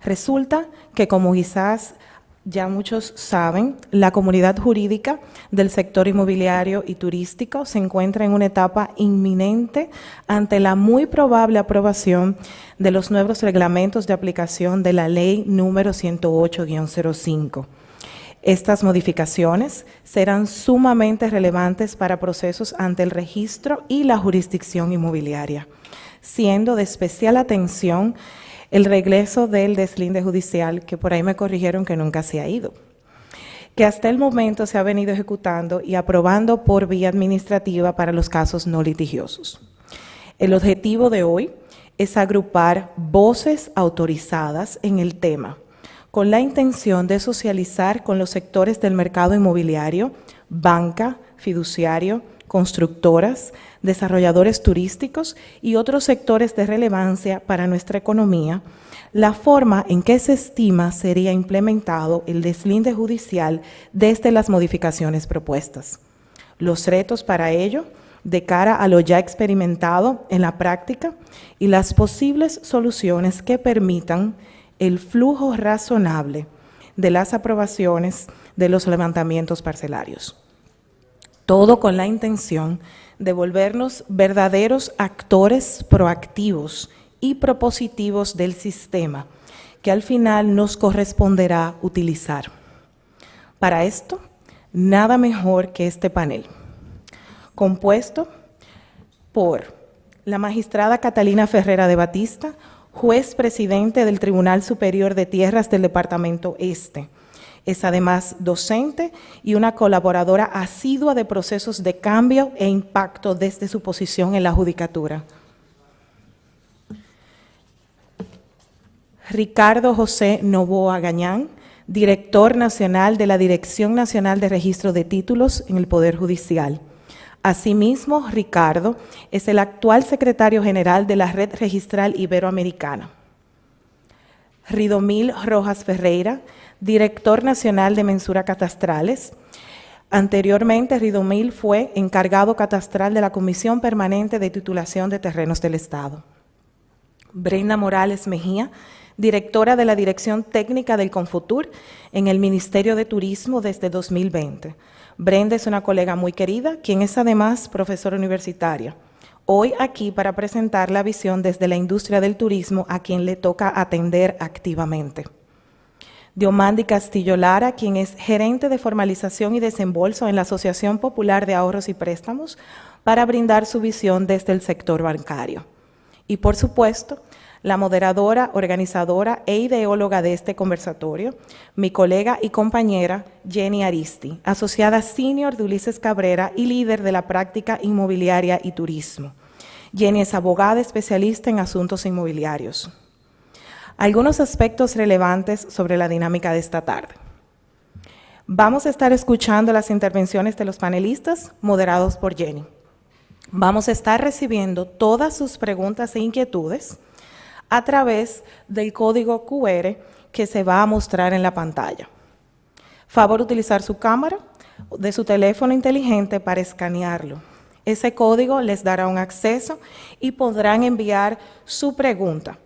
Resulta que, como quizás ya muchos saben, la comunidad jurídica del sector inmobiliario y turístico se encuentra en una etapa inminente ante la muy probable aprobación de los nuevos reglamentos de aplicación de la Ley número 108-05. Estas modificaciones serán sumamente relevantes para procesos ante el registro y la jurisdicción inmobiliaria, siendo de especial atención el regreso del deslinde judicial, que por ahí me corrigieron que nunca se ha ido, que hasta el momento se ha venido ejecutando y aprobando por vía administrativa para los casos no litigiosos. El objetivo de hoy es agrupar voces autorizadas en el tema, con la intención de socializar con los sectores del mercado inmobiliario, banca, fiduciario, constructoras, desarrolladores turísticos y otros sectores de relevancia para nuestra economía, la forma en que se estima sería implementado el deslinde judicial desde las modificaciones propuestas. Los retos para ello, de cara a lo ya experimentado en la práctica, y las posibles soluciones que permitan el flujo razonable de las aprobaciones de los levantamientos parcelarios. Todo con la intención de volvernos verdaderos actores proactivos y propositivos del sistema, que al final nos corresponderá utilizar. Para esto, nada mejor que este panel, compuesto por la magistrada Catalina Ferrera de Batista, juez presidente del Tribunal Superior de Tierras del Departamento Este. Es además docente y una colaboradora asidua de procesos de cambio e impacto desde su posición en la judicatura. Ricardo José Novoa Gañán, director nacional de la Dirección Nacional de Registro de Títulos en el Poder Judicial. Asimismo, Ricardo es el actual secretario general de la Red Registral Iberoamericana. Ridomil Rojas Ferreira, director nacional de mensura catastrales. Anteriormente, Ridomil fue encargado catastral de la Comisión Permanente de Titulación de Terrenos del Estado. Brenda Morales Mejía, directora de la Dirección Técnica del Confutur en el Ministerio de Turismo desde 2020. Brenda es una colega muy querida, quien es además profesora universitaria. Hoy aquí para presentar la visión desde la industria del turismo a quien le toca atender activamente. Diomandi Castillo Lara, quien es gerente de formalización y desembolso en la Asociación Popular de Ahorros y Préstamos, para brindar su visión desde el sector bancario. Y por supuesto, la moderadora, organizadora e ideóloga de este conversatorio, mi colega y compañera Jenny Aristi, asociada senior de Ulises Cabrera y líder de la práctica inmobiliaria y turismo. Jenny es abogada especialista en asuntos inmobiliarios. Algunos aspectos relevantes sobre la dinámica de esta tarde. Vamos a estar escuchando las intervenciones de los panelistas, moderados por Jenny. Vamos a estar recibiendo todas sus preguntas e inquietudes a través del código QR que se va a mostrar en la pantalla. Favor utilizar su cámara de su teléfono inteligente para escanearlo. Ese código les dará un acceso y podrán enviar su pregunta.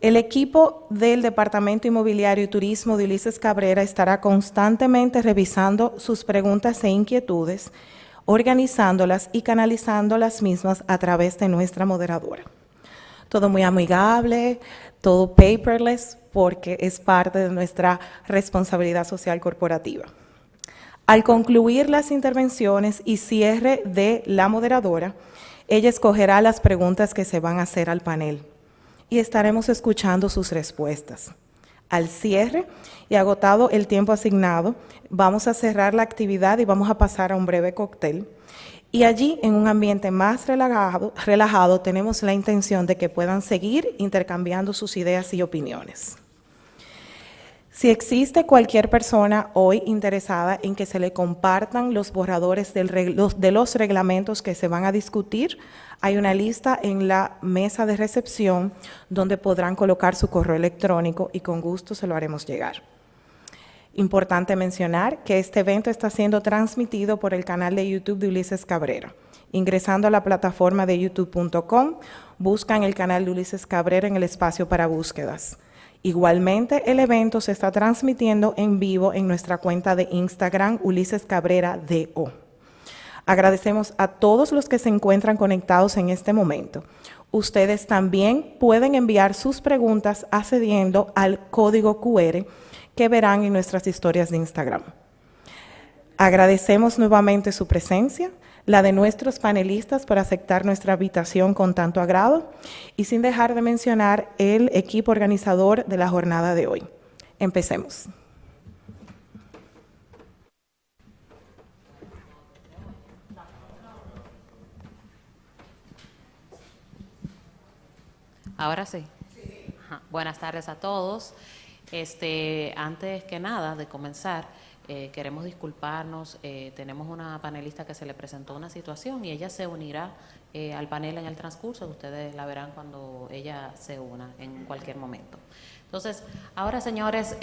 El equipo del Departamento Inmobiliario y Turismo de Ulises Cabrera estará constantemente revisando sus preguntas e inquietudes, organizándolas y canalizando las mismas a través de nuestra moderadora. Todo muy amigable, todo paperless, porque es parte de nuestra responsabilidad social corporativa. Al concluir las intervenciones y cierre de la moderadora, ella escogerá las preguntas que se van a hacer al panel y estaremos escuchando sus respuestas. Al cierre y agotado el tiempo asignado, vamos a cerrar la actividad y vamos a pasar a un breve cóctel. Y allí, en un ambiente más relajado, tenemos la intención de que puedan seguir intercambiando sus ideas y opiniones. Si existe cualquier persona hoy interesada en que se le compartan los borradores de los reglamentos que se van a discutir, hay una lista en la mesa de recepción donde podrán colocar su correo electrónico y con gusto se lo haremos llegar. Importante mencionar que este evento está siendo transmitido por el canal de YouTube de Ulises Cabrera. Ingresando a la plataforma de youtube.com, buscan el canal de Ulises Cabrera en el espacio para búsquedas. Igualmente, el evento se está transmitiendo en vivo en nuestra cuenta de Instagram, Ulises Cabrera DO. Agradecemos a todos los que se encuentran conectados en este momento. Ustedes también pueden enviar sus preguntas accediendo al código QR que verán en nuestras historias de Instagram. Agradecemos nuevamente su presencia, la de nuestros panelistas por aceptar nuestra invitación con tanto agrado y sin dejar de mencionar el equipo organizador de la jornada de hoy. Empecemos. Ahora sí. Ajá. Buenas tardes a todos. Antes que nada de comenzar, queremos disculparnos. Tenemos una panelista que se le presentó una situación y ella se unirá al panel en el transcurso. Ustedes la verán cuando ella se una en cualquier momento. Entonces, ahora, señores,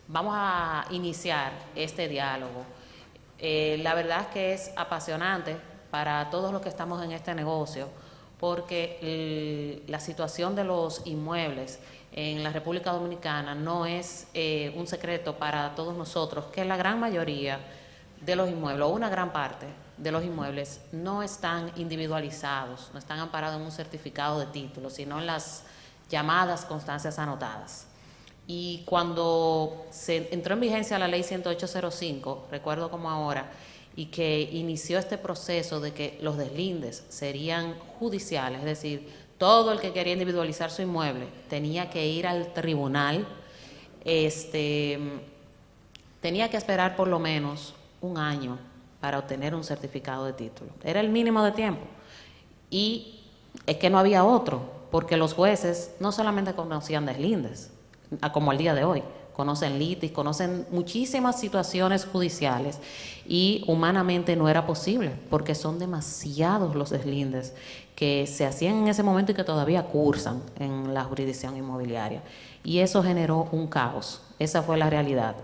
vamos a iniciar este diálogo. La verdad es que es apasionante para todos los que estamos en este negocio, porque la situación de los inmuebles en la República Dominicana no es un secreto para todos nosotros, que la gran mayoría de los inmuebles, o una gran parte de los inmuebles, no están individualizados, no están amparados en un certificado de título, sino en las llamadas constancias anotadas. Y cuando se entró en vigencia la ley 10805, recuerdo como ahora, y que inició este proceso de que los deslindes serían judiciales, es decir, todo el que quería individualizar su inmueble tenía que ir al tribunal, tenía que esperar por lo menos un año para obtener un certificado de título. Era el mínimo de tiempo. Y es que no había otro, porque los jueces no solamente conocían deslindes, como el día de hoy, conocen litis, conocen muchísimas situaciones judiciales y humanamente no era posible porque son demasiados los deslindes que se hacían en ese momento y que todavía cursan en la jurisdicción inmobiliaria. Y eso generó un caos, esa fue la realidad.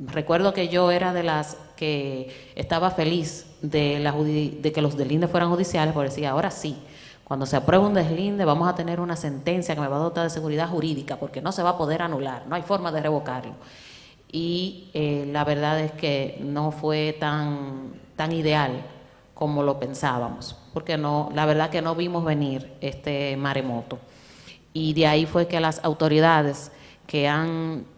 Recuerdo que yo era de las que estaba feliz de que los deslindes fueran judiciales, porque decía, ahora sí, cuando se apruebe un deslinde vamos a tener una sentencia que me va a dotar de seguridad jurídica porque no se va a poder anular, no hay forma de revocarlo. Y la verdad es que no fue tan ideal como lo pensábamos, porque la verdad que no vimos venir este maremoto. Y de ahí fue que las autoridades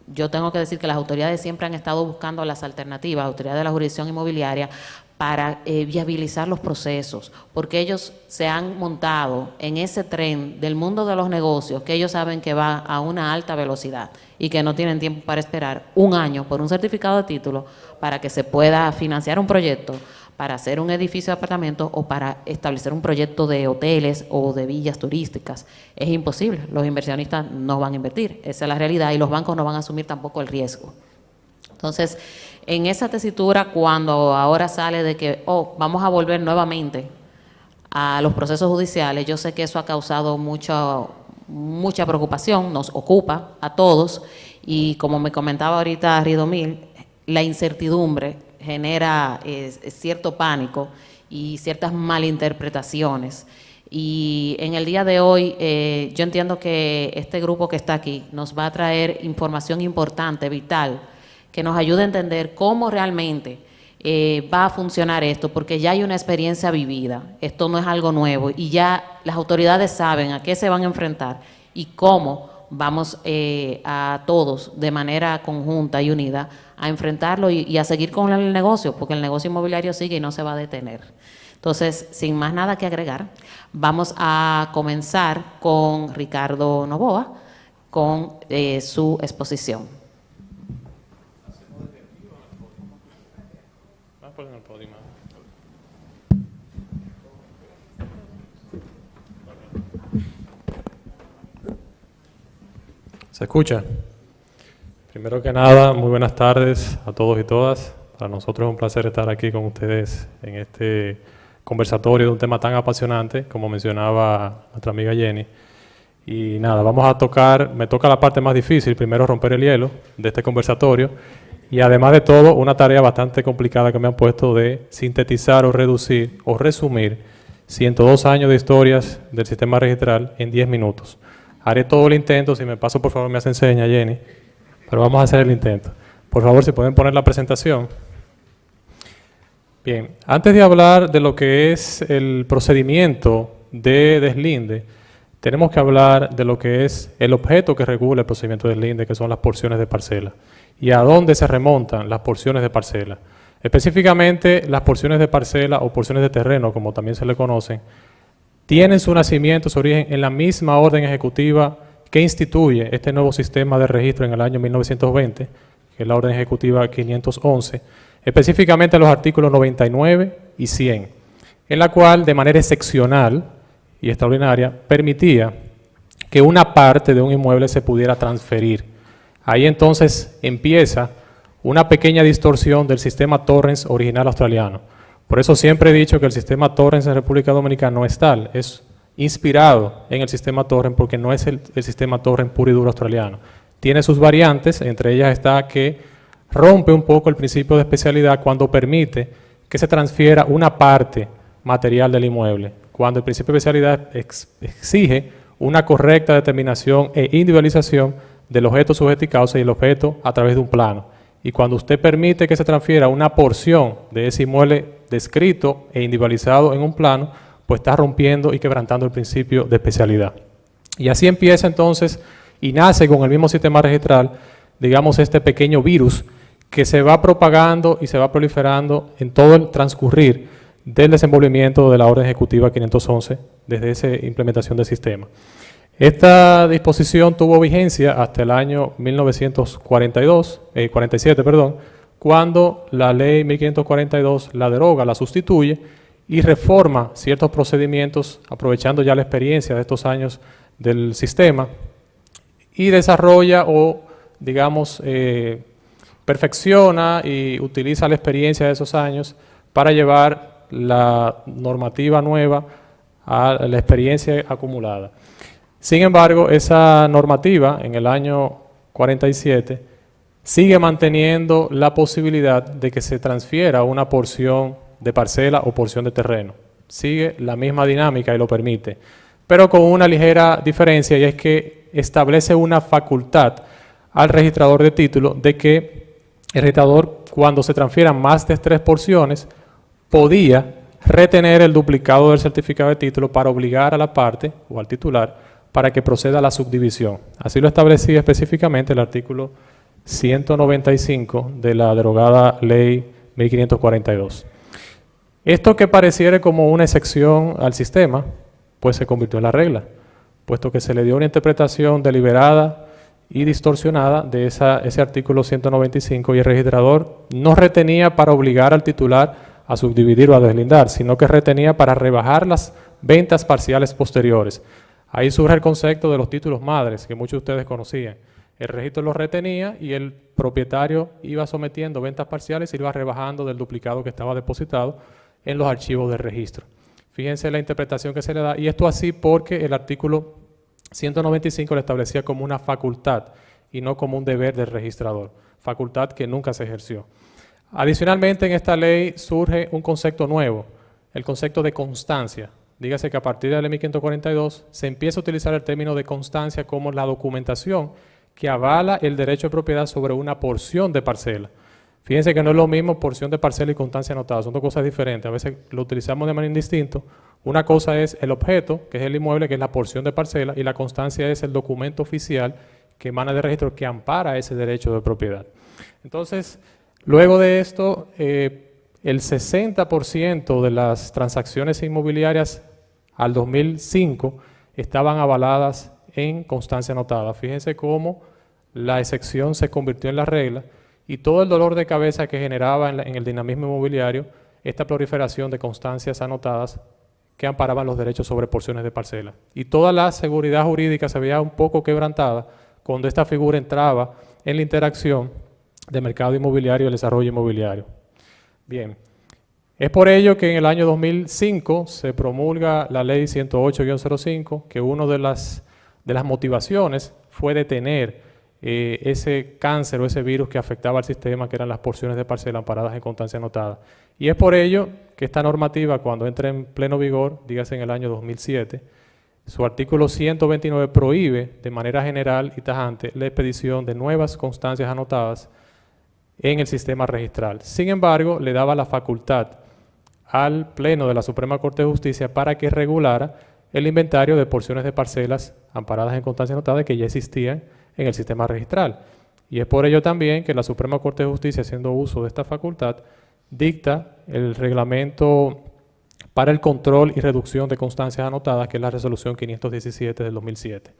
yo tengo que decir que las autoridades siempre han estado buscando las alternativas, autoridades de la jurisdicción inmobiliaria, para viabilizar los procesos, porque ellos se han montado en ese tren del mundo de los negocios, que ellos saben que va a una alta velocidad y que no tienen tiempo para esperar un año por un certificado de título para que se pueda financiar un proyecto, para hacer un edificio de apartamentos o para establecer un proyecto de hoteles o de villas turísticas. Es imposible, los inversionistas no van a invertir, esa es la realidad, y los bancos no van a asumir tampoco el riesgo. Entonces, en esa tesitura, cuando ahora sale de que, vamos a volver nuevamente a los procesos judiciales, yo sé que eso ha causado mucha preocupación, nos ocupa a todos, y como me comentaba ahorita Ridomil, la incertidumbre genera cierto pánico y ciertas malinterpretaciones. Y en el día de hoy, yo entiendo que este grupo que está aquí nos va a traer información importante, vital, que nos ayude a entender cómo realmente va a funcionar esto, porque ya hay una experiencia vivida, esto no es algo nuevo y ya las autoridades saben a qué se van a enfrentar y cómo vamos a todos de manera conjunta y unida a enfrentarlo y a seguir con el negocio, porque el negocio inmobiliario sigue y no se va a detener. Entonces, sin más nada que agregar, vamos a comenzar con Ricardo Novoa con su exposición. ¿Se escucha? Primero que nada, muy buenas tardes a todos y todas. Para nosotros es un placer estar aquí con ustedes en este conversatorio de un tema tan apasionante, como mencionaba nuestra amiga Jenny. Y nada, vamos a me toca la parte más difícil, primero romper el hielo de este conversatorio. Y además de todo, una tarea bastante complicada que me han puesto de sintetizar o reducir o resumir 102 años de historias del sistema registral en 10 minutos. Haré todo el intento, si me paso por favor me hace enseña Jenny, pero vamos a hacer el intento. Por favor, si pueden poner la presentación. Bien, antes de hablar de lo que es el procedimiento de deslinde, tenemos que hablar de lo que es el objeto que regula el procedimiento de deslinde, que son las porciones de parcela, y a dónde se remontan las porciones de parcela. Específicamente, las porciones de parcela o porciones de terreno, como también se le conocen, tienen su nacimiento, su origen en la misma orden ejecutiva que instituye este nuevo sistema de registro en el año 1920, que es la orden ejecutiva 511, específicamente los artículos 99 y 100, en la cual de manera excepcional y extraordinaria permitía que una parte de un inmueble se pudiera transferir. Ahí entonces empieza una pequeña distorsión del sistema Torrens original australiano. Por eso siempre he dicho que el sistema Torrens en República Dominicana no es tal, es inspirado en el sistema Torrens porque no es el sistema Torrens puro y duro australiano. Tiene sus variantes, entre ellas está que rompe un poco el principio de especialidad cuando permite que se transfiera una parte material del inmueble, cuando el principio de especialidad exige una correcta determinación e individualización del objeto sujeto y causa y el objeto a través de un plano. Y cuando usted permite que se transfiera una porción de ese inmueble descrito e individualizado en un plano, pues está rompiendo y quebrantando el principio de especialidad. Y así empieza entonces y nace con el mismo sistema registral, digamos, este pequeño virus que se va propagando y se va proliferando en todo el transcurrir del desenvolvimiento de la orden ejecutiva 511 desde esa implementación del sistema. Esta disposición tuvo vigencia hasta el año 1947, cuando la ley 1542 la deroga, la sustituye y reforma ciertos procedimientos, aprovechando ya la experiencia de estos años del sistema, y desarrolla o, digamos, perfecciona y utiliza la experiencia de esos años para llevar la normativa nueva a la experiencia acumulada. Sin embargo, esa normativa en el año 47 sigue manteniendo la posibilidad de que se transfiera una porción de parcela o porción de terreno. Sigue la misma dinámica y lo permite, pero con una ligera diferencia, y es que establece una facultad al registrador de título de que el registrador, cuando se transfieran más de 3 porciones, podía retener el duplicado del certificado de título para obligar a la parte o al titular para que proceda a la subdivisión. Así lo establecía específicamente el artículo 195 de la derogada Ley 1542. Esto que pareciera como una excepción al sistema, pues se convirtió en la regla, puesto que se le dio una interpretación deliberada y distorsionada de ese artículo 195 y el registrador no retenía para obligar al titular a subdividir o a deslindar, sino que retenía para rebajar las ventas parciales posteriores. Ahí surge el concepto de los títulos madres, que muchos de ustedes conocían. El registro los retenía y el propietario iba sometiendo ventas parciales y iba rebajando del duplicado que estaba depositado en los archivos de registro. Fíjense la interpretación que se le da, y esto así porque el artículo 195 lo establecía como una facultad y no como un deber del registrador, facultad que nunca se ejerció. Adicionalmente, en esta ley surge un concepto nuevo, el concepto de constancia. Dígase que a partir de la ley 1542 se empieza a utilizar el término de constancia como la documentación que avala el derecho de propiedad sobre una porción de parcela. Fíjense que no es lo mismo porción de parcela y constancia anotada, son dos cosas diferentes. A veces lo utilizamos de manera indistinta. Una cosa es el objeto, que es el inmueble, que es la porción de parcela, y la constancia es el documento oficial que emana de registro que ampara ese derecho de propiedad. Entonces, luego de esto, el 60% de las transacciones inmobiliarias al 2005 estaban avaladas en constancia anotada. Fíjense cómo la excepción se convirtió en la regla y todo el dolor de cabeza que generaba en el dinamismo inmobiliario esta proliferación de constancias anotadas que amparaban los derechos sobre porciones de parcela. Y toda la seguridad jurídica se veía un poco quebrantada cuando esta figura entraba en la interacción del mercado inmobiliario y el desarrollo inmobiliario. Bien, es por ello que en el año 2005 se promulga la ley 108-05, que una de las motivaciones fue detener ese cáncer o ese virus que afectaba al sistema, que eran las porciones de parcela amparadas en constancia anotada. Y es por ello que esta normativa, cuando entra en pleno vigor, dígase en el año 2007, Su artículo 129 prohíbe de manera general y tajante la expedición de nuevas constancias anotadas en el sistema registral. Sin embargo, le daba la facultad al Pleno de la Suprema Corte de Justicia para que regulara el inventario de porciones de parcelas amparadas en constancias anotadas que ya existían en el sistema registral. Y es por ello también que la Suprema Corte de Justicia, haciendo uso de esta facultad, dicta el reglamento para el control y reducción de constancias anotadas, que es la resolución 517 del 2007.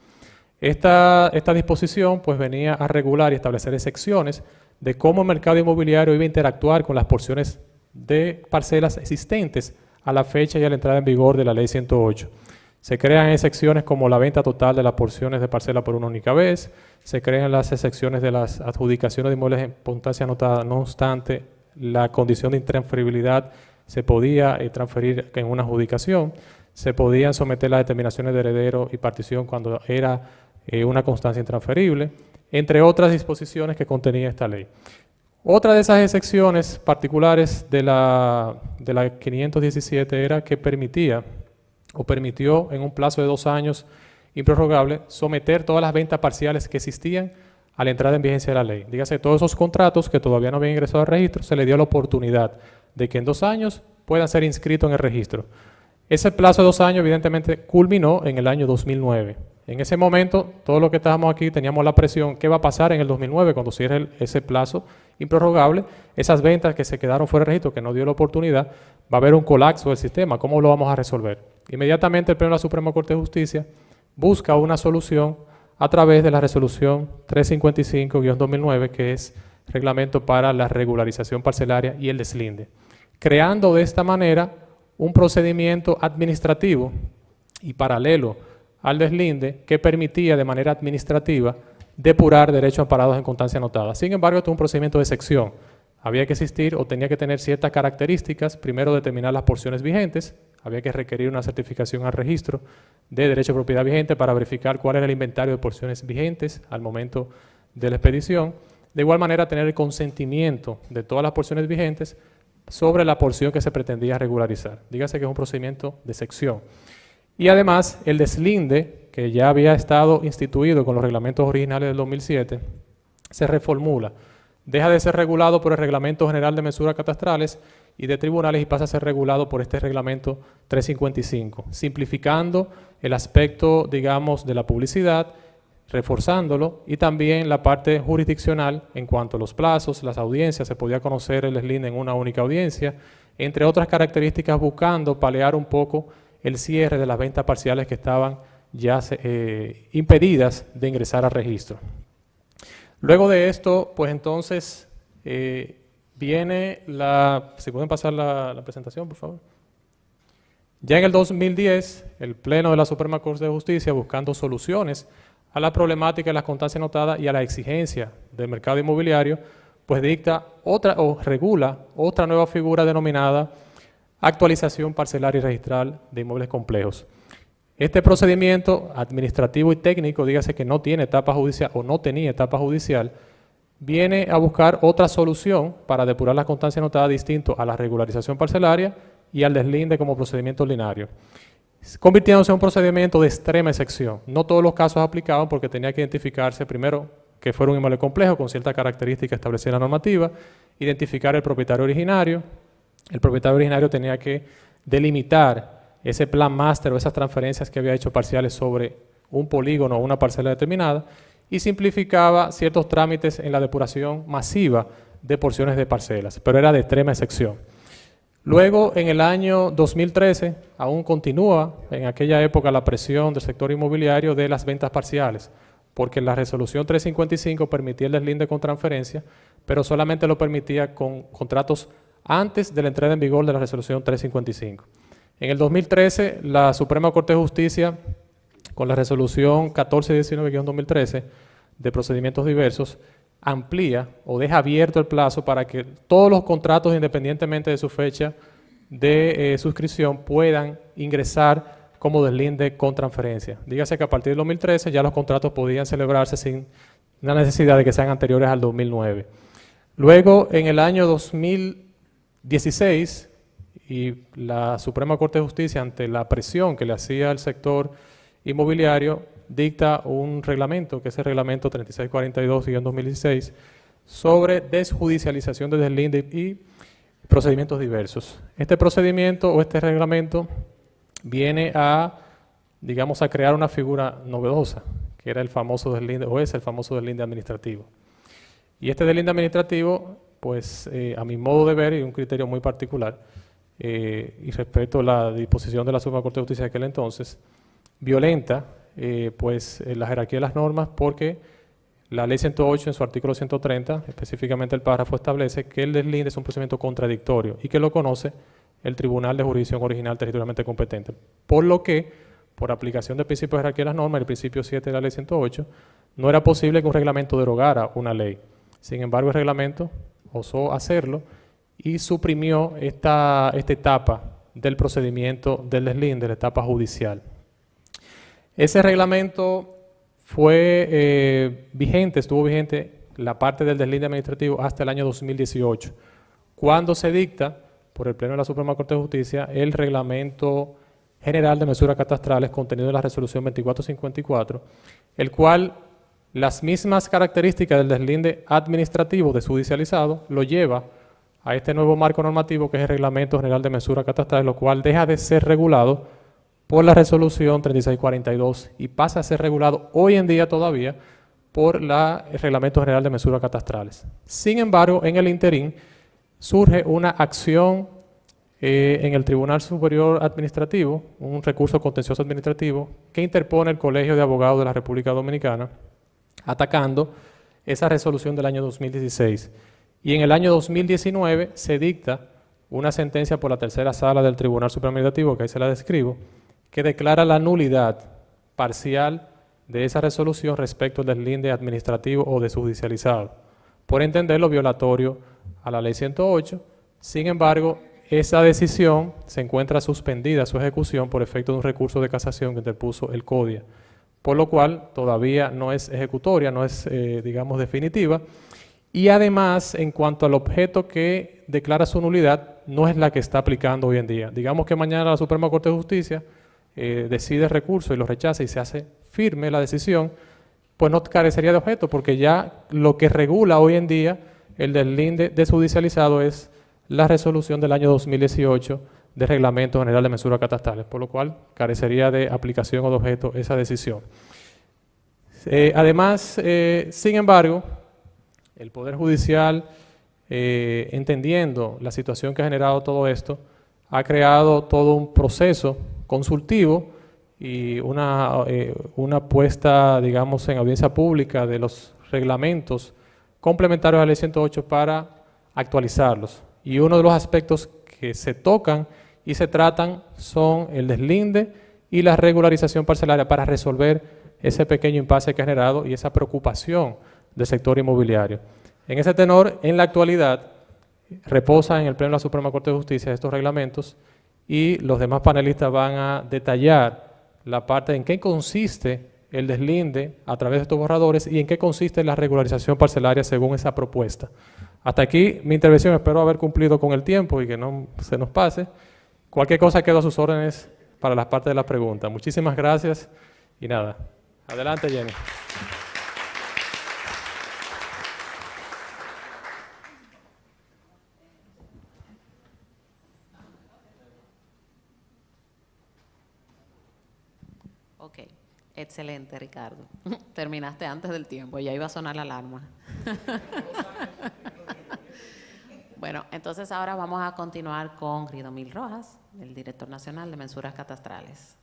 Esta disposición pues venía a regular y establecer excepciones de cómo el mercado inmobiliario iba a interactuar con las porciones de parcelas existentes a la fecha y a la entrada en vigor de la Ley 108. Se crean excepciones como la venta total de las porciones de parcela por una única vez, se crean las excepciones de las adjudicaciones de inmuebles en constancia anotada, no obstante, la condición de intransferibilidad se podía transferir en una adjudicación, se podían someter las determinaciones de heredero y partición cuando era una constancia intransferible, entre otras disposiciones que contenía esta ley. Otra de esas excepciones particulares de la 517 era que permitió en un plazo de 2 años improrrogable someter todas las ventas parciales que existían a la entrada en vigencia de la ley. Dígase, todos esos contratos que todavía no habían ingresado al registro, se le dio la oportunidad de que en 2 años puedan ser inscritos en el registro. Ese plazo de 2 años evidentemente culminó en el año 2009. En ese momento, todos los que estábamos aquí teníamos la presión, ¿qué va a pasar en el 2009 cuando cierre ese plazo improrrogable? Esas ventas que se quedaron fuera de registro, que no dio la oportunidad, va a haber un colapso del sistema. ¿Cómo lo vamos a resolver? Inmediatamente el Pleno de la Suprema Corte de Justicia busca una solución a través de la resolución 355-2009, que es reglamento para la regularización parcelaria y el deslinde, creando de esta manera un procedimiento administrativo y paralelo al deslinde que permitía de manera administrativa depurar derechos amparados en constancia anotada. Sin embargo, este es un procedimiento de sección. Había que existir o tenía que tener ciertas características, primero determinar las porciones vigentes, había que requerir una certificación al registro de derecho de propiedad vigente para verificar cuál era el inventario de porciones vigentes al momento de la expedición. De igual manera, tener el consentimiento de todas las porciones vigentes sobre la porción que se pretendía regularizar. Dígase que es un procedimiento de sección. Y además, el deslinde, que ya había estado instituido con los reglamentos originales del 2007, se reformula. Deja de ser regulado por el Reglamento General de Mensuras Catastrales y de Tribunales y pasa a ser regulado por este Reglamento 355, simplificando el aspecto, digamos, de la publicidad, reforzándolo, y también la parte jurisdiccional en cuanto a los plazos, las audiencias, se podía conocer el deslinde en una única audiencia, entre otras características, buscando paliar un poco el cierre de las ventas parciales que estaban ya impedidas de ingresar al registro. Luego de esto, pues entonces viene si pueden pasar la presentación, por favor. Ya en el 2010, el Pleno de la Suprema Corte de Justicia, buscando soluciones a la problemática de las constancias anotadas y a la exigencia del mercado inmobiliario, pues dicta regula otra nueva figura denominada actualización parcelaria y registral de inmuebles complejos. Este procedimiento administrativo y técnico, dígase que no tiene etapa judicial o no tenía etapa judicial, viene a buscar otra solución para depurar las constancias anotadas distinto a la regularización parcelaria y al deslinde como procedimiento ordinario, convirtiéndose en un procedimiento de extrema excepción. No todos los casos aplicaban porque tenía que identificarse primero que fuera un inmueble complejo con ciertas características establecidas en la normativa, identificar el propietario originario. El propietario originario tenía que delimitar ese plan máster o esas transferencias que había hecho parciales sobre un polígono o una parcela determinada, y simplificaba ciertos trámites en la depuración masiva de porciones de parcelas, pero era de extrema excepción. Luego, en el año 2013, aún continúa en aquella época la presión del sector inmobiliario de las ventas parciales, porque la resolución 355 permitía el deslinde con transferencia, pero solamente lo permitía con contratos antes de la entrada en vigor de la resolución 355. En el 2013, la Suprema Corte de Justicia, con la resolución 1419-2013 de procedimientos diversos, amplía o deja abierto el plazo para que todos los contratos, independientemente de su fecha de suscripción, puedan ingresar como deslinde con transferencia. Dígase que a partir del 2013 ya los contratos podían celebrarse sin la necesidad de que sean anteriores al 2009. Luego, en el año 2016, y la Suprema Corte de Justicia, ante la presión que le hacía el sector inmobiliario dicta un reglamento, que es el reglamento 3642-2016, sobre desjudicialización de deslinde y procedimientos diversos. Este procedimiento o este reglamento viene a, digamos, a crear una figura novedosa, que era el famoso deslinde, o es el famoso deslinde administrativo. Y este deslinde administrativo, pues, a mi modo de ver, y un criterio muy particular, y respeto la disposición de la Suprema Corte de Justicia de aquel entonces, violenta, la jerarquía de las normas, porque la Ley 108 en su artículo 130, específicamente el párrafo, establece que el deslinde es un procedimiento contradictorio y que lo conoce el Tribunal de Jurisdicción Original territorialmente competente. Por lo que, por aplicación del principio de jerarquía de las normas, el principio 7 de la Ley 108, no era posible que un reglamento derogara una ley. Sin embargo, el reglamento osó hacerlo y suprimió esta etapa del procedimiento del deslinde, la etapa judicial. Ese reglamento fue estuvo vigente la parte del deslinde administrativo hasta el año 2018, cuando se dicta por el Pleno de la Suprema Corte de Justicia el Reglamento General de Mesuras Catastrales contenido en la Resolución 2454, el cual las mismas características del deslinde administrativo desjudicializado lo lleva a este nuevo marco normativo que es el Reglamento General de Mesuras Catastrales, lo cual deja de ser regulado por la Resolución 3642 y pasa a ser regulado hoy en día todavía por el Reglamento General de Mesuras Catastrales. Sin embargo, en el interín surge una acción en el Tribunal Superior Administrativo, un recurso contencioso administrativo que interpone el Colegio de Abogados de la República Dominicana, atacando esa resolución del año 2016. Y en el año 2019 se dicta una sentencia por la tercera sala del Tribunal Supremo Administrativo, que ahí se la describo, que declara la nulidad parcial de esa resolución respecto al deslinde administrativo o desjudicializado, por entenderlo violatorio a la Ley 108. Sin embargo, esa decisión se encuentra suspendida su ejecución por efecto de un recurso de casación que interpuso el CODIA, por lo cual todavía no es ejecutoria, no es, digamos, definitiva. Y además, en cuanto al objeto que declara su nulidad, no es la que está aplicando hoy en día. Digamos que mañana la Suprema Corte de Justicia decide el recurso y lo rechaza y se hace firme la decisión, pues no carecería de objeto, porque ya lo que regula hoy en día el deslinde desjudicializado es la resolución del año 2018 del Reglamento General de Mesuras Catastrales, por lo cual carecería de aplicación o de objeto esa decisión. Además, sin embargo, el Poder Judicial, entendiendo la situación que ha generado todo esto, ha creado todo un proceso consultivo y una puesta, digamos, en audiencia pública de los reglamentos complementarios a la Ley 108 para actualizarlos. Y uno de los aspectos que se tocan y se tratan son el deslinde y la regularización parcelaria para resolver ese pequeño impasse que ha generado y esa preocupación del sector inmobiliario. En ese tenor, en la actualidad, reposa en el Pleno de la Suprema Corte de Justicia estos reglamentos y los demás panelistas van a detallar la parte en qué consiste el deslinde a través de estos borradores y en qué consiste la regularización parcelaria según esa propuesta. Hasta aquí mi intervención, espero haber cumplido con el tiempo y que no se nos pase. Cualquier cosa quedo a sus órdenes para las partes de las preguntas. Muchísimas gracias y nada. Adelante, Jenny. Ok, excelente, Ricardo. Terminaste antes del tiempo, ya iba a sonar la alarma. Bueno, entonces ahora vamos a continuar con Ridomil Rojas, el Director Nacional de Mensuras Catastrales.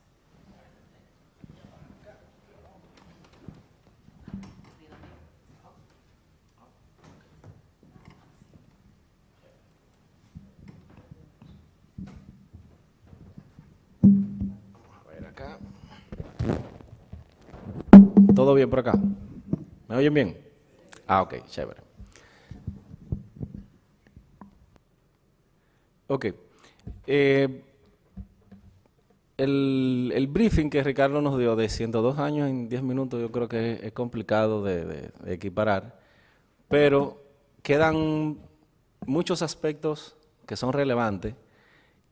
Acá. ¿Todo bien por acá? ¿Me oyen bien? Ah, ok, chévere. Ok. El briefing que Ricardo nos dio de 102 años en 10 minutos yo creo que es complicado de equiparar, pero quedan muchos aspectos que son relevantes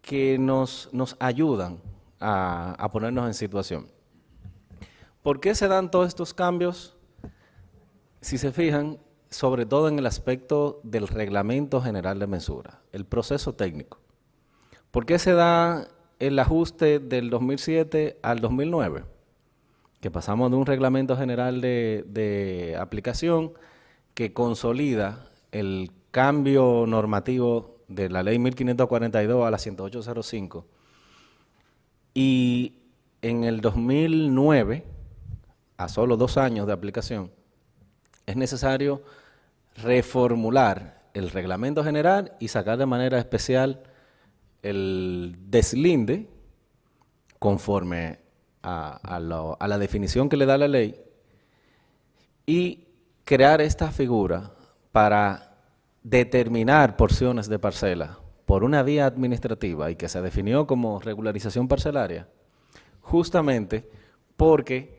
que nos ayudan a ponernos en situación. ¿Por qué se dan todos estos cambios? Si se fijan, sobre todo en el aspecto del Reglamento General de Mensura, el proceso técnico. ¿Por qué se da el ajuste del 2007 al 2009? Que pasamos de un Reglamento General de aplicación que consolida el cambio normativo de la Ley 1542 a la 10805, y en el 2009, a solo 2 años de aplicación, es necesario reformular el reglamento general y sacar de manera especial el deslinde conforme a la definición que le da la ley, y crear esta figura para determinar porciones de parcela por una vía administrativa y que se definió como regularización parcelaria, justamente porque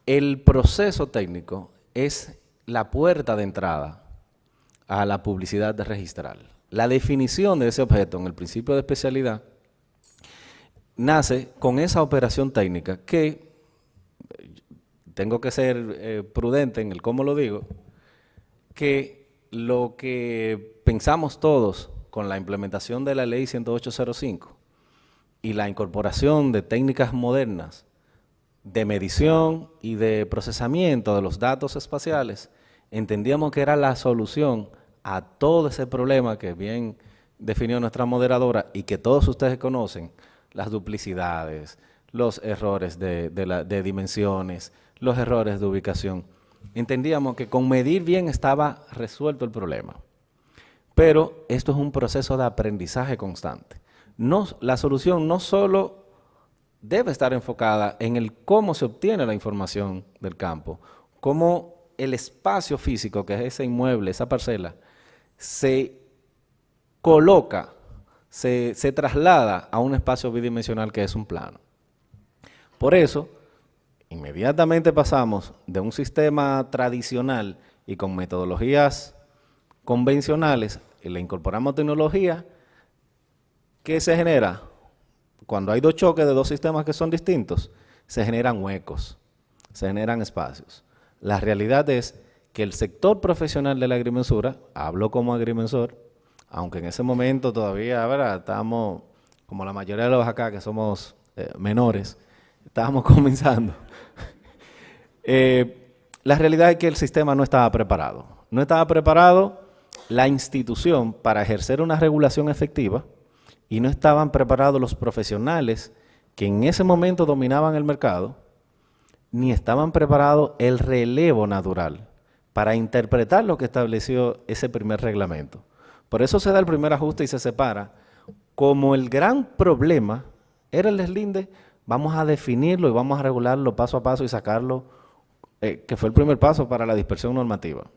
el proceso técnico es la puerta de entrada a la publicidad registral. La definición de ese objeto en el principio de especialidad nace con esa operación técnica que, tengo que ser prudente en el cómo lo digo, que lo que pensamos todos con la implementación de la ley 10805 y la incorporación de técnicas modernas de medición y de procesamiento de los datos espaciales, entendíamos que era la solución a todo ese problema que bien definió nuestra moderadora y que todos ustedes conocen: las duplicidades, los errores de dimensiones, los errores de ubicación. Entendíamos que con medir bien estaba resuelto el problema. Pero esto es un proceso de aprendizaje constante. La solución no solo debe estar enfocada en el cómo se obtiene la información del campo, cómo el espacio físico, que es ese inmueble, esa parcela, se coloca, se traslada a un espacio bidimensional que es un plano. Por eso, inmediatamente pasamos de un sistema tradicional y con metodologías convencionales y le incorporamos tecnología. ¿Qué se genera? Cuando hay 2 choques de 2 sistemas que son distintos, se generan huecos, se generan espacios. La realidad es que el sector profesional de la agrimensura, hablo como agrimensor, aunque en ese momento todavía, ¿verdad?, estábamos, como la mayoría de los acá que somos menores, estábamos comenzando. La realidad es que el sistema no estaba preparado. No estaba preparado la institución para ejercer una regulación efectiva y no estaban preparados los profesionales que en ese momento dominaban el mercado, ni estaban preparados el relevo natural para interpretar lo que estableció ese primer reglamento. Por eso se da el primer ajuste y se separa. Como el gran problema era el deslinde, vamos a definirlo y vamos a regularlo paso a paso y sacarlo, que fue el primer paso para la dispersión normativa.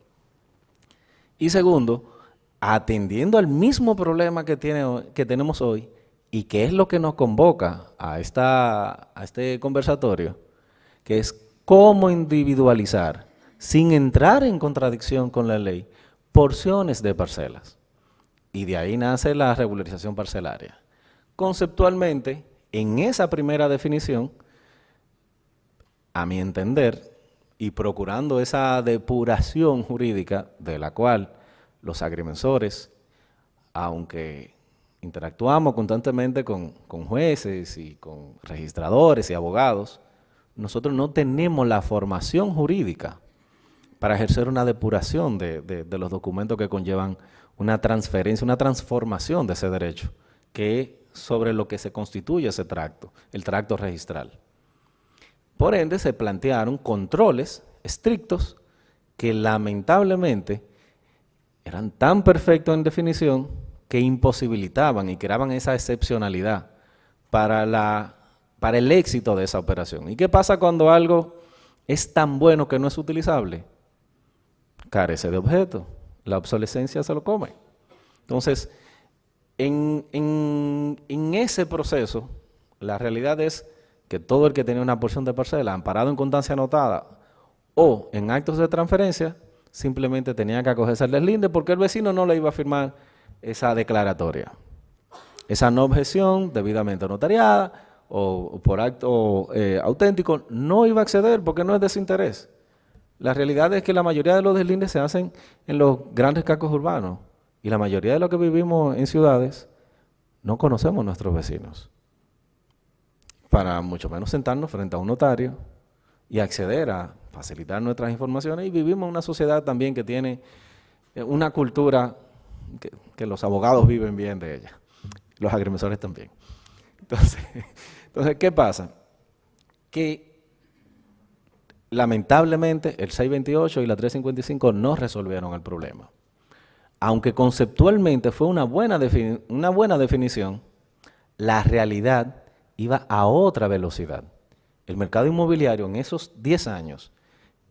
Y segundo, atendiendo al mismo problema que tenemos hoy y que es lo que nos convoca a este conversatorio, que es cómo individualizar, sin entrar en contradicción con la ley, porciones de parcelas. Y de ahí nace la regularización parcelaria. Conceptualmente, en esa primera definición, a mi entender, y procurando esa depuración jurídica de la cual los agrimensores, aunque interactuamos constantemente con jueces y con registradores y abogados, nosotros no tenemos la formación jurídica para ejercer una depuración de los documentos que conllevan una transferencia, una transformación de ese derecho, que es sobre lo que se constituye ese tracto, el tracto registral. Por ende, se plantearon controles estrictos que lamentablemente eran tan perfectos en definición que imposibilitaban y creaban esa excepcionalidad para el éxito de esa operación. ¿Y qué pasa cuando algo es tan bueno que no es utilizable? Carece de objeto, la obsolescencia se lo come. Entonces, en ese proceso, la realidad es que todo el que tenía una porción de parcela amparado en constancia anotada o en actos de transferencia, simplemente tenía que acogerse al deslinde porque el vecino no le iba a firmar esa declaratoria. Esa no objeción debidamente notariada o por acto auténtico, no iba a acceder porque no es de su interés. La realidad es que la mayoría de los deslindes se hacen en los grandes cascos urbanos y la mayoría de los que vivimos en ciudades no conocemos a nuestros vecinos. Para mucho menos sentarnos frente a un notario y acceder a facilitar nuestras informaciones, y vivimos en una sociedad también que tiene una cultura que los abogados viven bien de ella, los agrimensores también. Entonces, ¿qué pasa? Que lamentablemente el 628 y la 355 no resolvieron el problema. Aunque conceptualmente fue una buena definición, la realidad iba a otra velocidad. El mercado inmobiliario en esos 10 años,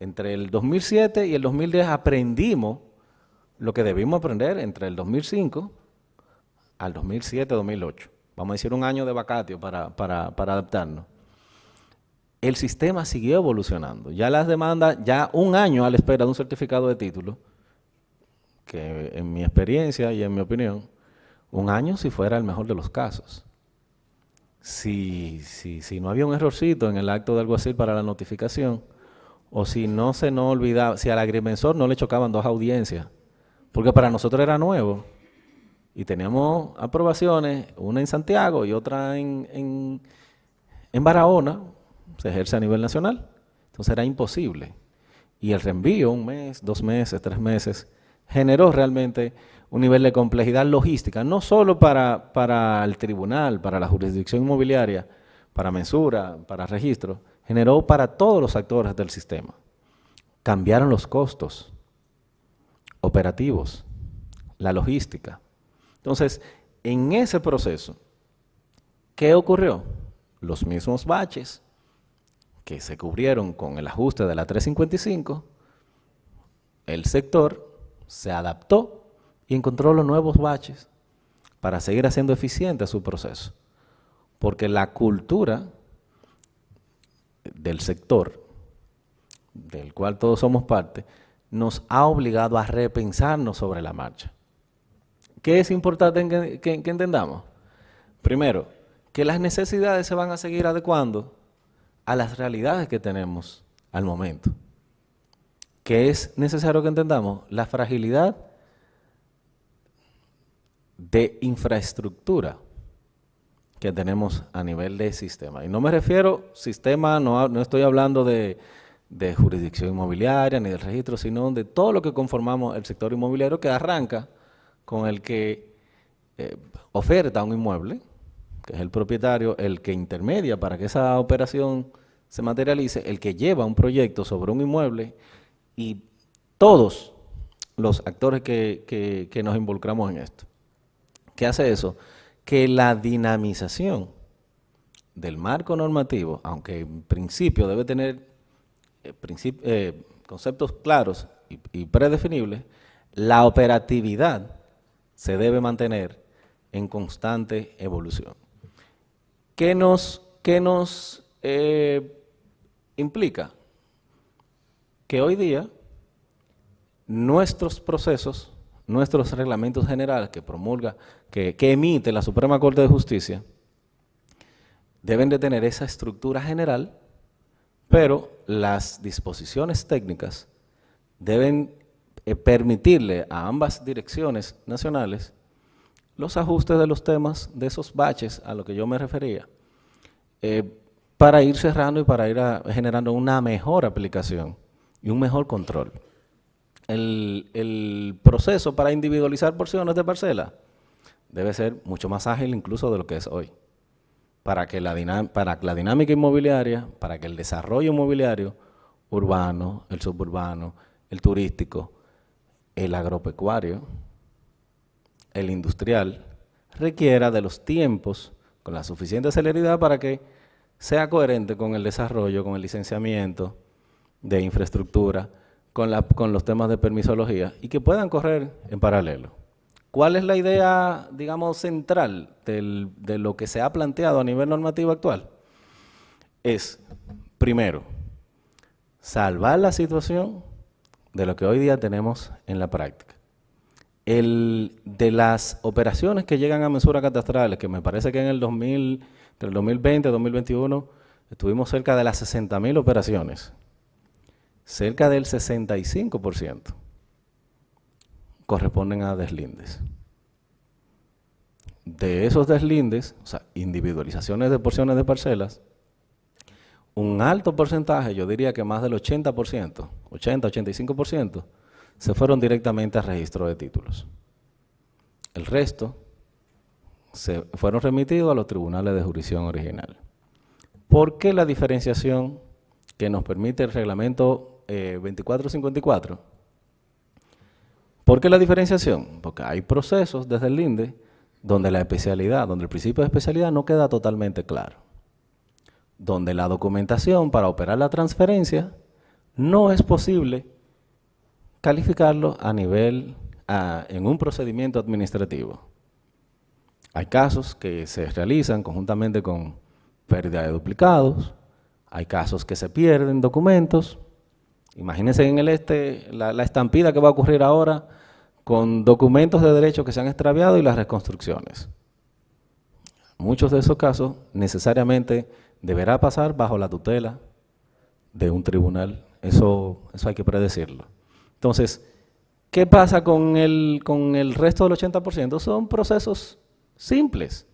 entre el 2007 y el 2010, aprendimos lo que debimos aprender entre el 2005 al 2007-2008. Vamos a decir un año de vacatio para adaptarnos. El sistema siguió evolucionando. Ya las demandas, ya un año a la espera de un certificado de título, que en mi experiencia y en mi opinión, un año si fuera el mejor de los casos. Si no había un errorcito en el acto de alguacil para la notificación, o si no se nos olvidaba, si al agrimensor no le chocaban 2 audiencias, porque para nosotros era nuevo, y teníamos aprobaciones, una en Santiago y otra en Barahona, se ejerce a nivel nacional, entonces era imposible. Y el reenvío, 1 mes, 2 meses, 3 meses, generó realmente un nivel de complejidad logística, no solo para el tribunal, para la jurisdicción inmobiliaria, para mensura, para registro, generó para todos los actores del sistema. Cambiaron los costos operativos, la logística. Entonces, en ese proceso, ¿qué ocurrió? Los mismos baches que se cubrieron con el ajuste de la 355, el sector se adaptó y encontró los nuevos baches para seguir haciendo eficiente su proceso. Porque la cultura del sector, del cual todos somos parte, nos ha obligado a repensarnos sobre la marcha. ¿Qué es importante que entendamos? Primero, que las necesidades se van a seguir adecuando a las realidades que tenemos al momento. ¿Qué es necesario que entendamos? La fragilidad de infraestructura que tenemos a nivel de sistema. Y no me refiero sistema, no estoy hablando de jurisdicción inmobiliaria ni del registro, sino de todo lo que conformamos el sector inmobiliario, que arranca con el que oferta un inmueble, que es el propietario, el que intermedia para que esa operación se materialice, el que lleva un proyecto sobre un inmueble, y todos los actores que nos involucramos en esto. ¿Qué hace eso? Que la dinamización del marco normativo, aunque en principio debe tener conceptos claros y predefinibles, la operatividad se debe mantener en constante evolución. ¿Qué nos implica? Que hoy día nuestros procesos, nuestros reglamentos generales que promulga, que emite la Suprema Corte de Justicia, deben de tener esa estructura general, pero las disposiciones técnicas deben permitirle a ambas direcciones nacionales los ajustes de los temas, de esos baches a los que yo me refería, para ir cerrando y para ir generando una mejor aplicación y un mejor control. El proceso para individualizar porciones de parcela debe ser mucho más ágil incluso de lo que es hoy, para que la dinámica inmobiliaria, para que el desarrollo inmobiliario urbano, el suburbano, el turístico, el agropecuario, el industrial, requiera de los tiempos con la suficiente celeridad para que sea coherente con el desarrollo, con el licenciamiento de infraestructura, con los temas de permisología, y que puedan correr en paralelo. ¿Cuál es la idea, digamos, central de lo que se ha planteado a nivel normativo actual? Es, primero, salvar la situación de lo que hoy día tenemos en la práctica. De las operaciones que llegan a mensuras catastrales, que me parece que en el Entre el 2020 y 2021 estuvimos cerca de las 60.000 operaciones. Cerca del 65% corresponden a deslindes. De esos deslindes, o sea, individualizaciones de porciones de parcelas, un alto porcentaje, yo diría que más del 80%, 80-85%, se fueron directamente a registro de títulos. El resto se fueron remitidos a los tribunales de jurisdicción original. ¿Por qué la diferenciación que nos permite el reglamento 2454? ¿Por qué la diferenciación? Porque hay procesos desde el linde donde la especialidad, donde el principio de especialidad no queda totalmente claro, donde la documentación para operar la transferencia no es posible calificarlo a nivel, en un procedimiento administrativo. Hay casos que se realizan conjuntamente con pérdida de duplicados, hay casos que se pierden documentos. Imagínense en la estampida que va a ocurrir ahora con documentos de derecho que se han extraviado y las reconstrucciones. Muchos de esos casos necesariamente deberá pasar bajo la tutela de un tribunal. Eso hay que predecirlo. Entonces, ¿qué pasa con el resto del 80%? Son procesos simples.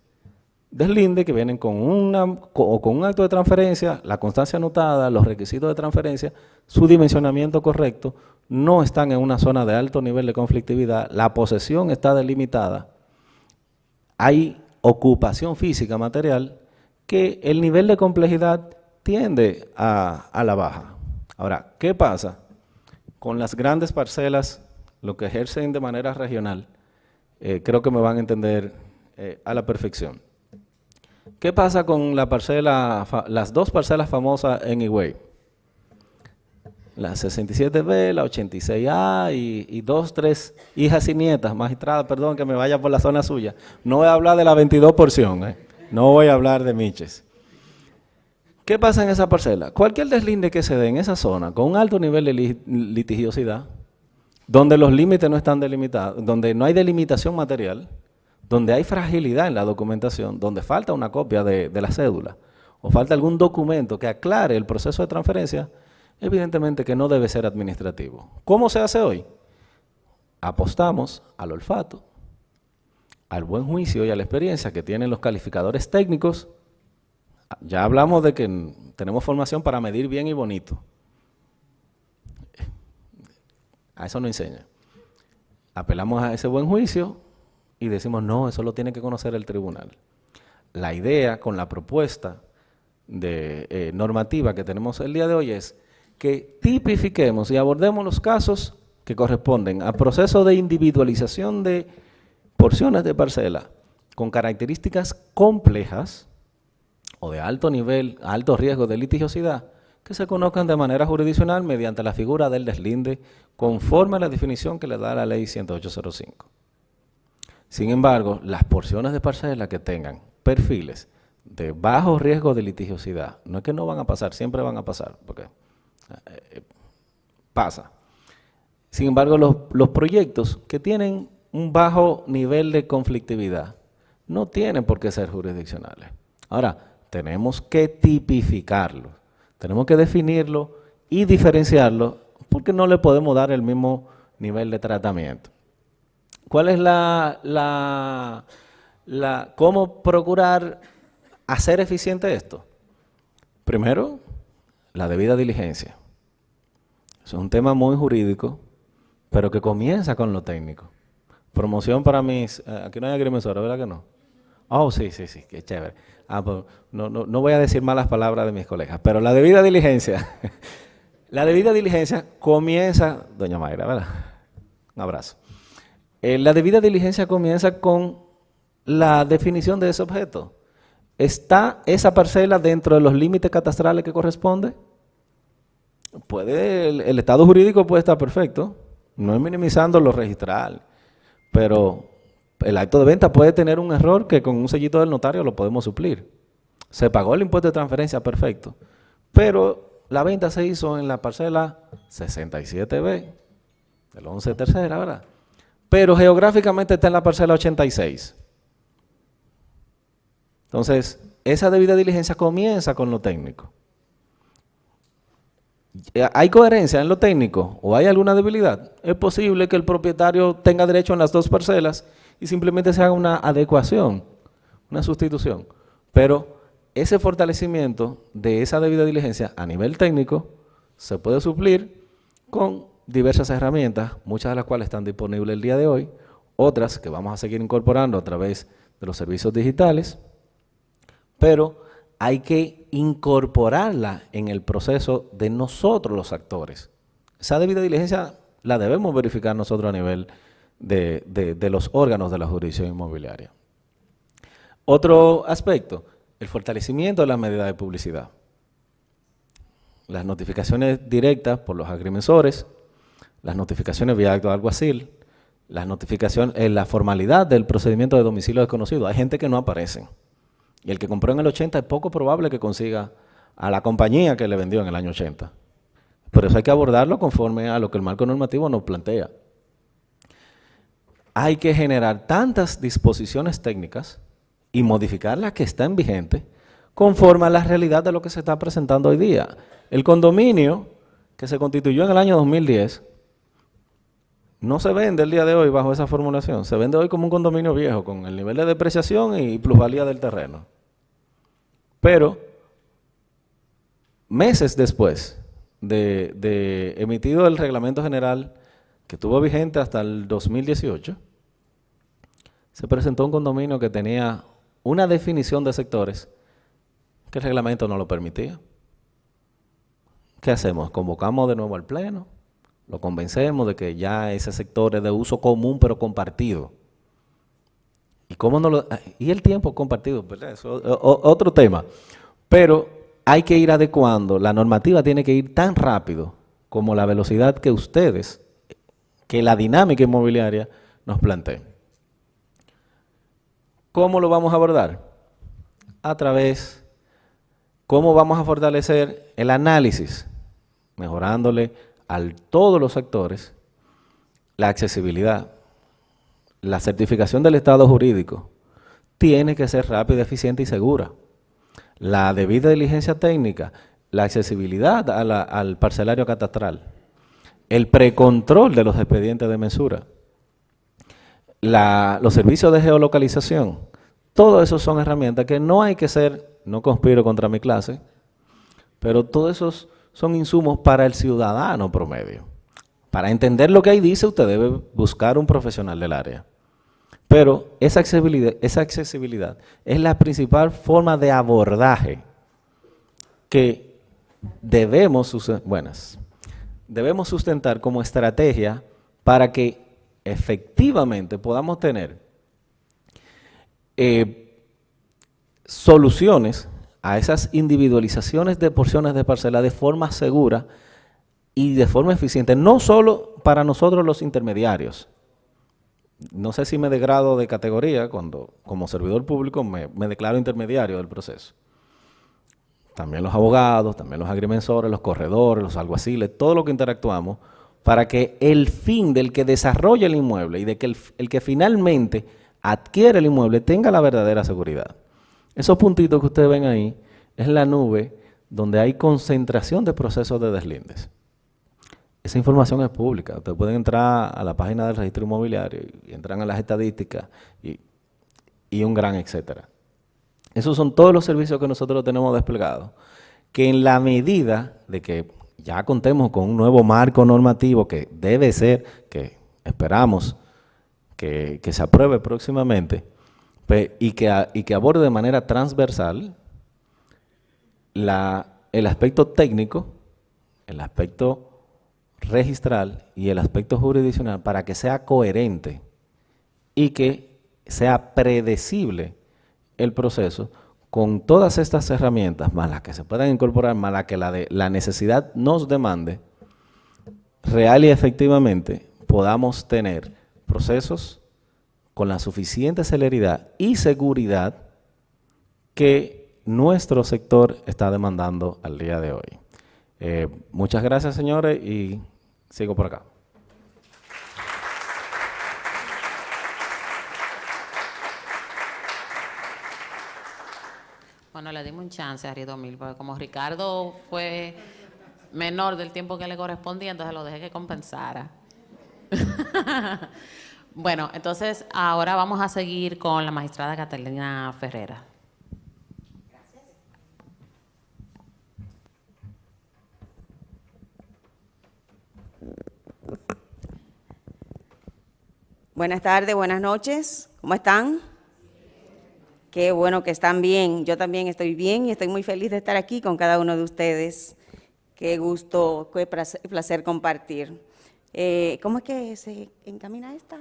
Deslinde que vienen con un acto de transferencia, la constancia anotada, los requisitos de transferencia, su dimensionamiento correcto, no están en una zona de alto nivel de conflictividad, la posesión está delimitada, hay ocupación física material, que el nivel de complejidad tiende a la baja. Ahora, ¿qué pasa con las grandes parcelas, lo que ejercen de manera regional? Creo que me van a entender a la perfección. ¿Qué pasa con las dos parcelas famosas en Higüey? La 67B, la 86A y 2, 3 hijas y nietas, magistrada, perdón que me vaya por la zona suya. No voy a hablar de la 22 porción, no voy a hablar de Miches. ¿Qué pasa en esa parcela? Cualquier deslinde que se dé en esa zona con un alto nivel de litigiosidad, donde los límites no están delimitados, donde no hay delimitación material, donde hay fragilidad en la documentación, donde falta una copia de la cédula o falta algún documento que aclare el proceso de transferencia, evidentemente que no debe ser administrativo. ¿Cómo se hace hoy? Apostamos al olfato, al buen juicio y a la experiencia que tienen los calificadores técnicos. Ya hablamos de que tenemos formación para medir bien y bonito. A eso no enseña. Apelamos a ese buen juicio y decimos, no, eso lo tiene que conocer el tribunal. La idea con la propuesta de normativa que tenemos el día de hoy es que tipifiquemos y abordemos los casos que corresponden a procesos de individualización de porciones de parcela con características complejas o de alto nivel, alto riesgo de litigiosidad, que se conozcan de manera jurisdiccional mediante la figura del deslinde conforme a la definición que le da la ley 10805. Sin embargo, las porciones de parcela que tengan perfiles de bajo riesgo de litigiosidad, no es que no van a pasar, siempre van a pasar, porque pasa. Sin embargo, los proyectos que tienen un bajo nivel de conflictividad no tienen por qué ser jurisdiccionales. Ahora, tenemos que tipificarlo, tenemos que definirlo y diferenciarlo porque no le podemos dar el mismo nivel de tratamiento. ¿Cuál es cómo procurar hacer eficiente esto? Primero, la debida diligencia. Es un tema muy jurídico, pero que comienza con lo técnico. Promoción para mis... aquí no hay agrimensora, ¿verdad que no? Oh, sí, qué chévere. Pues no voy a decir malas palabras de mis colegas, pero la debida diligencia, la debida diligencia comienza, doña Mayra, ¿verdad? Un abrazo. La debida diligencia comienza con la definición de ese objeto. ¿Está esa parcela dentro de los límites catastrales que corresponde? El estado jurídico puede estar perfecto, no es minimizando lo registral, pero el acto de venta puede tener un error que con un sellito del notario lo podemos suplir. Se pagó el impuesto de transferencia, perfecto, pero la venta se hizo en la parcela 67B, del 11 tercera, ¿verdad? Pero geográficamente está en la parcela 86. Entonces, esa debida diligencia comienza con lo técnico. ¿Hay coherencia en lo técnico o hay alguna debilidad? Es posible que el propietario tenga derecho en las dos parcelas y simplemente se haga una adecuación, una sustitución. Pero ese fortalecimiento de esa debida diligencia a nivel técnico se puede suplir con diversas herramientas, muchas de las cuales están disponibles el día de hoy, otras que vamos a seguir incorporando a través de los servicios digitales, pero hay que incorporarla en el proceso de nosotros los actores. Esa debida diligencia la debemos verificar nosotros a nivel de los órganos de la jurisdicción inmobiliaria. Otro aspecto, el fortalecimiento de las medidas de publicidad. Las notificaciones directas por los agrimensores, las notificaciones vía acto de alguacil, las notificaciones, la formalidad del procedimiento de domicilio desconocido. Hay gente que no aparece. Y el que compró en el 80 es poco probable que consiga a la compañía que le vendió en el año 80. Por eso hay que abordarlo conforme a lo que el marco normativo nos plantea. Hay que generar tantas disposiciones técnicas y modificar las que están vigentes conforme a la realidad de lo que se está presentando hoy día. El condominio que se constituyó en el año 2010 no se vende el día de hoy bajo esa formulación. Se vende hoy como un condominio viejo, con el nivel de depreciación y plusvalía del terreno. Pero, meses después de emitido el reglamento general que estuvo vigente hasta el 2018, se presentó un condominio que tenía una definición de sectores que el reglamento no lo permitía. ¿Qué hacemos? Convocamos de nuevo al pleno, lo convencemos de que ya ese sector es de uso común pero compartido. ¿Y el tiempo compartido? ¿Verdad? Eso es otro tema. Pero hay que ir adecuando. La normativa tiene que ir tan rápido como la velocidad que la dinámica inmobiliaria nos plantea. ¿Cómo lo vamos a abordar? ¿Cómo vamos a fortalecer el análisis? Mejorándole a todos los actores la accesibilidad. La certificación del estado jurídico tiene que ser rápida, eficiente y segura. La debida diligencia técnica, la accesibilidad al parcelario catastral, el precontrol de los expedientes de mensura, los servicios de geolocalización, todo eso son herramientas que no hay que ser, no conspiro contra mi clase, pero todos esos son insumos para el ciudadano promedio. Para entender lo que ahí dice, usted debe buscar un profesional del área. Pero esa accesibilidad es la principal forma de abordaje que debemos sustentar como estrategia para que efectivamente podamos tener soluciones a esas individualizaciones de porciones de parcela de forma segura y de forma eficiente, no solo para nosotros los intermediarios. No sé si me degrado de categoría cuando como servidor público me declaro intermediario del proceso. También los abogados, también los agrimensores, los corredores, los alguaciles, todo lo que interactuamos para que el fin del que desarrolla el inmueble y de que el que finalmente adquiere el inmueble tenga la verdadera seguridad. Esos puntitos que ustedes ven ahí es la nube donde hay concentración de procesos de deslindes. Esa información es pública. Ustedes pueden entrar a la página del registro inmobiliario y entran a las estadísticas y un gran etcétera. Esos son todos los servicios que nosotros tenemos desplegados, que en la medida de que ya contemos con un nuevo marco normativo que debe ser, que esperamos que se apruebe próximamente, y que aborde de manera transversal el aspecto técnico, el aspecto registral y el aspecto jurisdiccional para que sea coherente y que sea predecible el proceso con todas estas herramientas, más las que se puedan incorporar, más las que la necesidad nos demande, real y efectivamente podamos tener procesos con la suficiente celeridad y seguridad que nuestro sector está demandando al día de hoy. Muchas gracias, señores, y sigo por acá. Bueno, le dimos un chance a Ridomil, porque como Ricardo fue menor del tiempo que le correspondía, entonces lo dejé que compensara. Bueno, entonces ahora vamos a seguir con la magistrada Catalina Ferrera. Buenas tardes, buenas noches. ¿Cómo están? Qué bueno que están bien. Yo también estoy bien y estoy muy feliz de estar aquí con cada uno de ustedes. Qué gusto, qué placer compartir. ¿Cómo es que se encamina esta?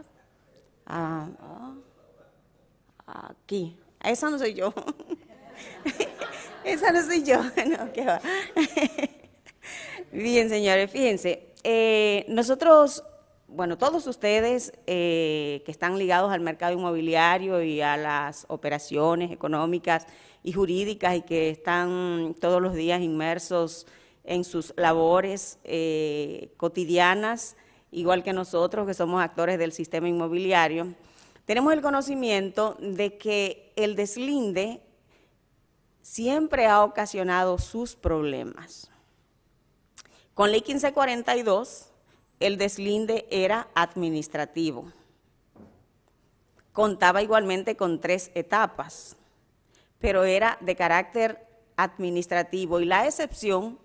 Aquí. Esa no soy yo. Esa no soy yo. No, qué va. Bien, señores, fíjense. Nosotros, bueno, todos ustedes que están ligados al mercado inmobiliario y a las operaciones económicas y jurídicas y que están todos los días inmersos en sus labores cotidianas, igual que nosotros que somos actores del sistema inmobiliario, tenemos el conocimiento de que el deslinde siempre ha ocasionado sus problemas. Con Ley 1542, el deslinde era administrativo. Contaba igualmente con 3 etapas, pero era de carácter administrativo y la excepción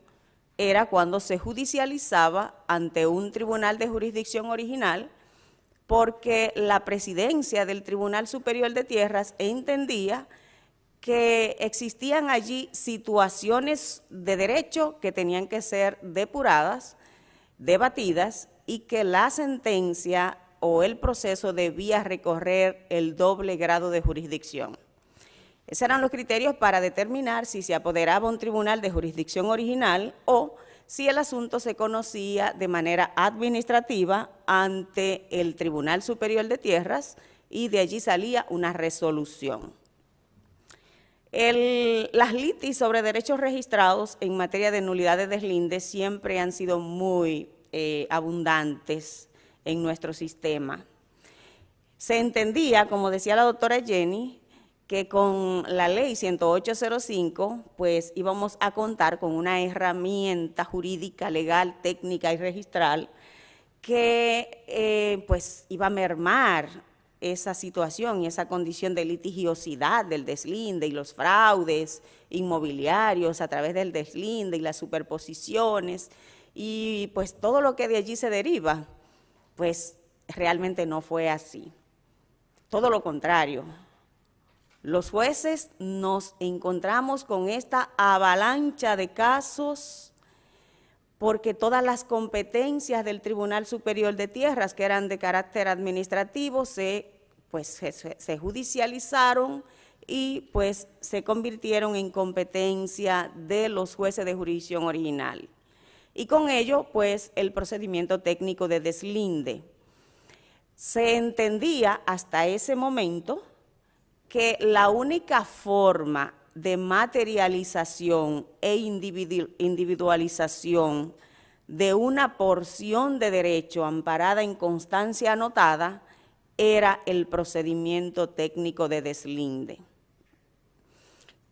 era cuando se judicializaba ante un tribunal de jurisdicción original, porque la presidencia del Tribunal Superior de Tierras entendía que existían allí situaciones de derecho que tenían que ser depuradas, debatidas, y que la sentencia o el proceso debía recorrer el doble grado de jurisdicción. Esos eran los criterios para determinar si se apoderaba un tribunal de jurisdicción original o si el asunto se conocía de manera administrativa ante el Tribunal Superior de Tierras y de allí salía una resolución. Las litis sobre derechos registrados en materia de nulidad de deslinde siempre han sido muy abundantes en nuestro sistema. Se entendía, como decía la doctora Jenny, que con la ley 10805, pues íbamos a contar con una herramienta jurídica, legal, técnica y registral que pues iba a mermar esa situación y esa condición de litigiosidad del deslinde y los fraudes inmobiliarios a través del deslinde y las superposiciones y pues todo lo que de allí se deriva, pues realmente no fue así. Todo lo contrario. Los jueces nos encontramos con esta avalancha de casos porque todas las competencias del Tribunal Superior de Tierras, que eran de carácter administrativo, se judicializaron y pues se convirtieron en competencia de los jueces de jurisdicción original. Y con ello, pues, el procedimiento técnico de deslinde. Se entendía hasta ese momento que la única forma de materialización e individualización de una porción de derecho amparada en constancia anotada era el procedimiento técnico de deslinde.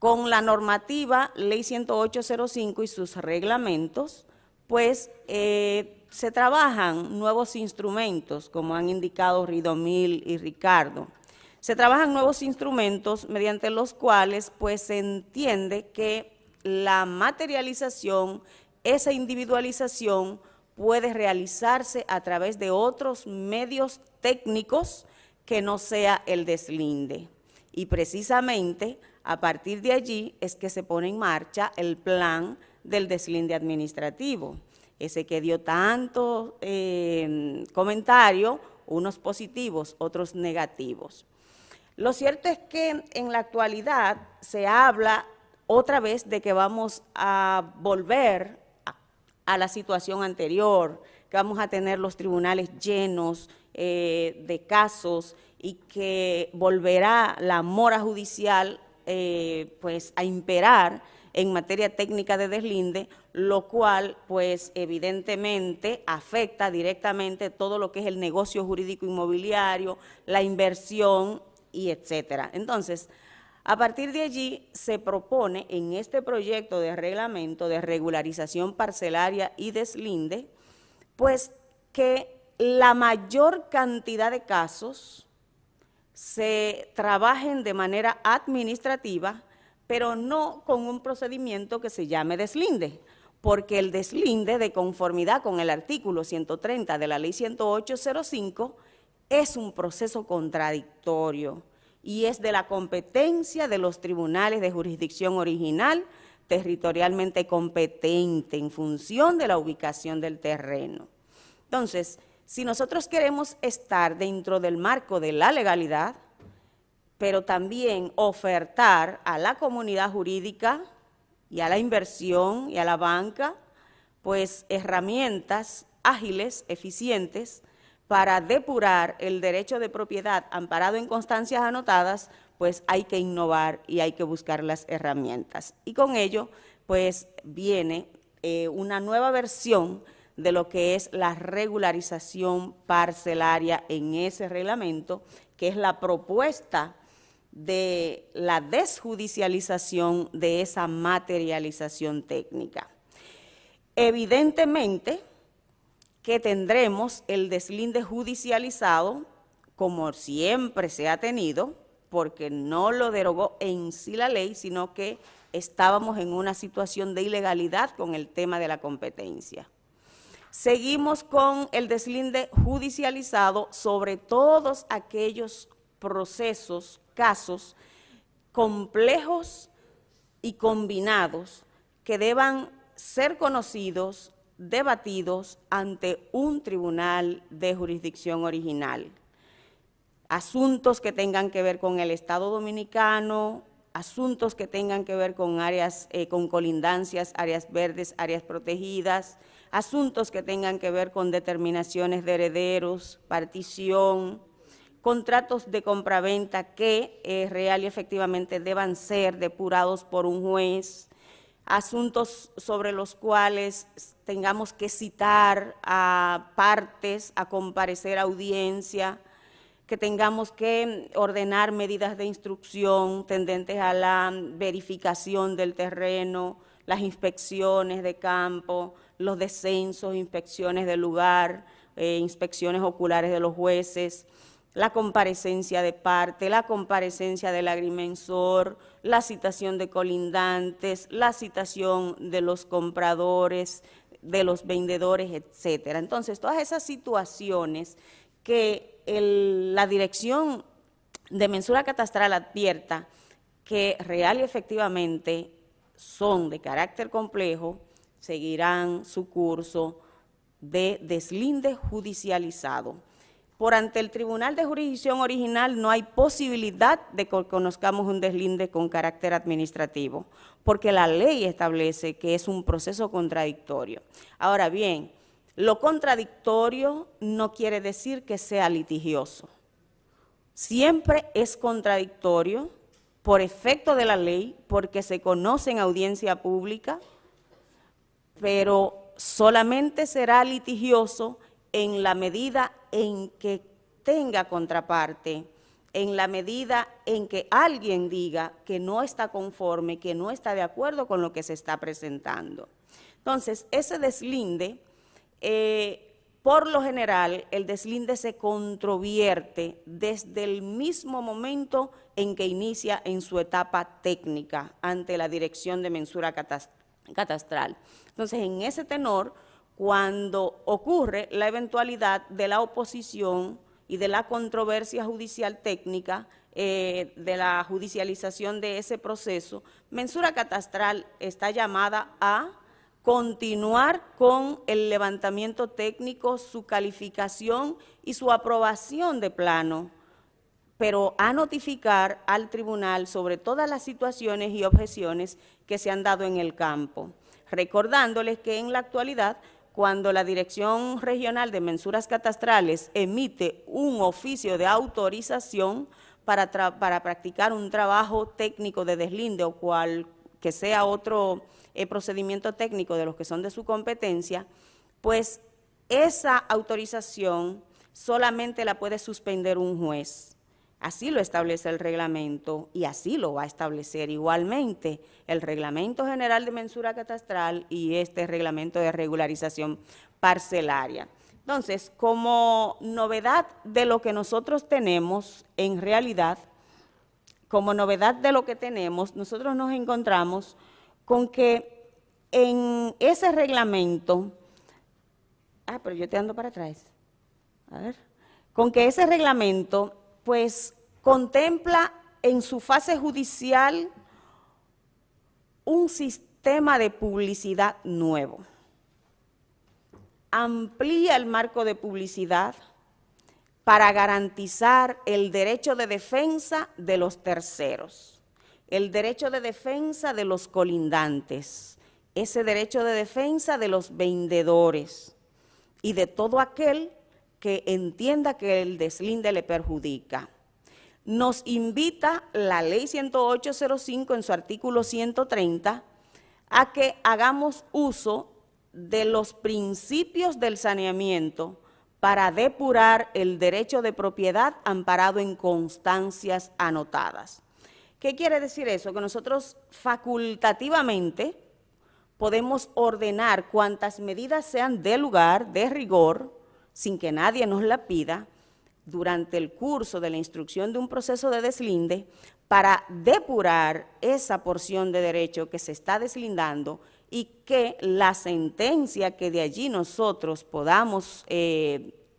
Con la normativa Ley 10805 y sus reglamentos, pues se trabajan nuevos instrumentos, como han indicado Ridomil y Ricardo. Se trabajan nuevos instrumentos mediante los cuales pues se entiende que la materialización, esa individualización puede realizarse a través de otros medios técnicos que no sea el deslinde. Y precisamente a partir de allí es que se pone en marcha el plan del deslinde administrativo, ese que dio tanto comentario, unos positivos, otros negativos. Lo cierto es que en la actualidad se habla otra vez de que vamos a volver a la situación anterior, que vamos a tener los tribunales llenos de casos y que volverá la mora judicial pues a imperar en materia técnica de deslinde, lo cual pues evidentemente afecta directamente todo lo que es el negocio jurídico inmobiliario, la inversión y etcétera. Entonces, A partir de allí se propone en este proyecto de reglamento de regularización parcelaria y deslinde, pues que la mayor cantidad de casos se trabajen de manera administrativa, pero no con un procedimiento que se llame deslinde, porque el deslinde, de conformidad con el artículo 130 de la Ley 108/05, es un proceso contradictorio y es de la competencia de los tribunales de jurisdicción original territorialmente competente en función de la ubicación del terreno. Entonces, si nosotros queremos estar dentro del marco de la legalidad, pero también ofertar a la comunidad jurídica y a la inversión y a la banca, pues herramientas ágiles, eficientes, para depurar el derecho de propiedad amparado en constancias anotadas, pues hay que innovar y hay que buscar las herramientas. Y con ello, pues viene una nueva versión de lo que es la regularización parcelaria en ese reglamento, que es la propuesta de la desjudicialización de esa materialización técnica. Evidentemente que tendremos el deslinde judicializado, como siempre se ha tenido, porque no lo derogó en sí la ley, sino que estábamos en una situación de ilegalidad con el tema de la competencia. Seguimos con el deslinde judicializado sobre todos aquellos procesos, casos complejos y combinados que deban ser conocidos, debatidos ante un tribunal de jurisdicción original. Asuntos que tengan que ver con el Estado Dominicano, asuntos que tengan que ver con áreas, con colindancias, áreas verdes, áreas protegidas, asuntos que tengan que ver con determinaciones de herederos, partición, contratos de compraventa que real y efectivamente deban ser depurados por un juez, asuntos sobre los cuales tengamos que citar a partes a comparecer a audiencia, que tengamos que ordenar medidas de instrucción tendentes a la verificación del terreno, las inspecciones de campo, los descensos, inspecciones del lugar, inspecciones oculares de los jueces, la comparecencia de parte, la comparecencia del agrimensor, la citación de colindantes, la citación de los compradores, de los vendedores, etcétera. Entonces, todas esas situaciones que la Dirección de Mensura Catastral advierta que real y efectivamente son de carácter complejo, seguirán su curso de deslinde judicializado. Por ante el Tribunal de Jurisdicción Original no hay posibilidad de que conozcamos un deslinde con carácter administrativo, porque la ley establece que es un proceso contradictorio. Ahora bien, lo contradictorio no quiere decir que sea litigioso. Siempre es contradictorio por efecto de la ley, porque se conoce en audiencia pública, pero solamente será litigioso en la medida en que tenga contraparte, en la medida en que alguien diga que no está conforme, que no está de acuerdo con lo que se está presentando. Entonces, ese deslinde, por lo general, el deslinde se controvierte desde el mismo momento en que inicia en su etapa técnica ante la Dirección de Mensura Catastral. Entonces, en ese tenor, cuando ocurre la eventualidad de la oposición y de la controversia judicial técnica, de la judicialización de ese proceso, Mensura Catastral está llamada a continuar con el levantamiento técnico, su calificación y su aprobación de plano, pero a notificar al tribunal sobre todas las situaciones y objeciones que se han dado en el campo, recordándoles que en la actualidad, cuando la Dirección Regional de Mensuras Catastrales emite un oficio de autorización para practicar un trabajo técnico de deslinde o cual que sea otro procedimiento técnico de los que son de su competencia, pues esa autorización solamente la puede suspender un juez. Así lo establece el reglamento y así lo va a establecer igualmente el Reglamento General de Mensura Catastral y este Reglamento de Regularización Parcelaria. Entonces, como novedad de lo que nosotros tenemos, en realidad, como novedad de lo que tenemos, nosotros nos encontramos con que en ese reglamento, pero yo te ando para atrás, a ver, con que ese reglamento pues contempla en su fase judicial un sistema de publicidad nuevo. Amplía el marco de publicidad para garantizar el derecho de defensa de los terceros, el derecho de defensa de los colindantes, ese derecho de defensa de los vendedores y de todo aquel que entienda que el deslinde le perjudica. Nos invita la Ley 10805 en su artículo 130 a que hagamos uso de los principios del saneamiento para depurar el derecho de propiedad amparado en constancias anotadas. ¿Qué quiere decir eso? Que nosotros facultativamente podemos ordenar cuantas medidas sean de lugar, de rigor, sin que nadie nos la pida, durante el curso de la instrucción de un proceso de deslinde, para depurar esa porción de derecho que se está deslindando y que la sentencia que de allí nosotros podamos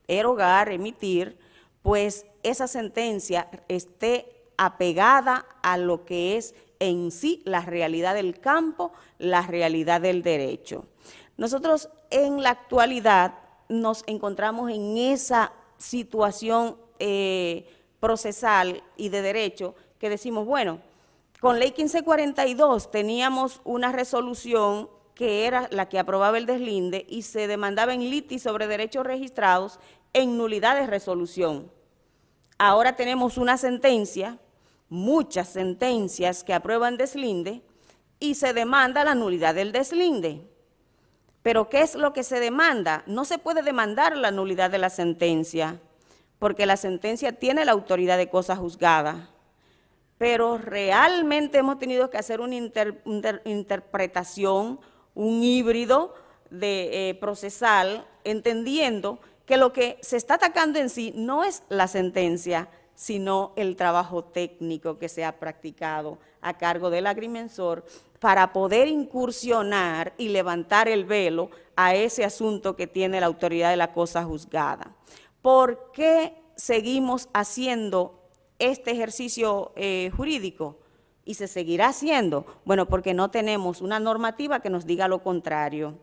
erogar, emitir, pues esa sentencia esté apegada a lo que es en sí la realidad del campo, la realidad del derecho. Nosotros en la actualidad nos encontramos en esa situación procesal y de derecho que decimos, bueno, con Ley 1542 teníamos una resolución que era la que aprobaba el deslinde y se demandaba en litis sobre derechos registrados en nulidad de resolución. Ahora tenemos una sentencia, muchas sentencias que aprueban deslinde y se demanda la nulidad del deslinde. Pero ¿qué es lo que se demanda? No se puede demandar la nulidad de la sentencia, porque la sentencia tiene la autoridad de cosa juzgada. Pero realmente hemos tenido que hacer una interpretación, un híbrido de procesal, entendiendo que lo que se está atacando en sí no es la sentencia, sino el trabajo técnico que se ha practicado a cargo del agrimensor para poder incursionar y levantar el velo a ese asunto que tiene la autoridad de la cosa juzgada. ¿Por qué seguimos haciendo este ejercicio jurídico? Y se seguirá haciendo. Bueno, porque no tenemos una normativa que nos diga lo contrario.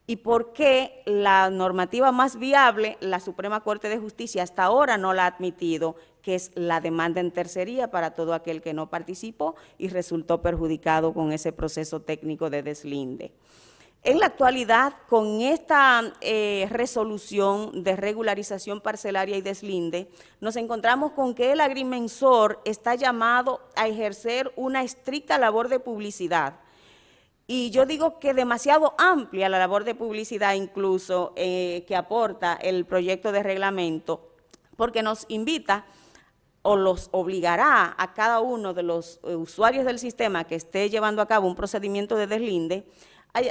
¿Y por qué la normativa más viable, la Suprema Corte de Justicia, hasta ahora no la ha admitido, que es la demanda en tercería para todo aquel que no participó y resultó perjudicado con ese proceso técnico de deslinde? En la actualidad, con esta resolución de regularización parcelaria y deslinde, nos encontramos con que el agrimensor está llamado a ejercer una estricta labor de publicidad. Y yo digo que demasiado amplia la labor de publicidad incluso que aporta el proyecto de reglamento, porque nos invita o los obligará a cada uno de los usuarios del sistema que esté llevando a cabo un procedimiento de deslinde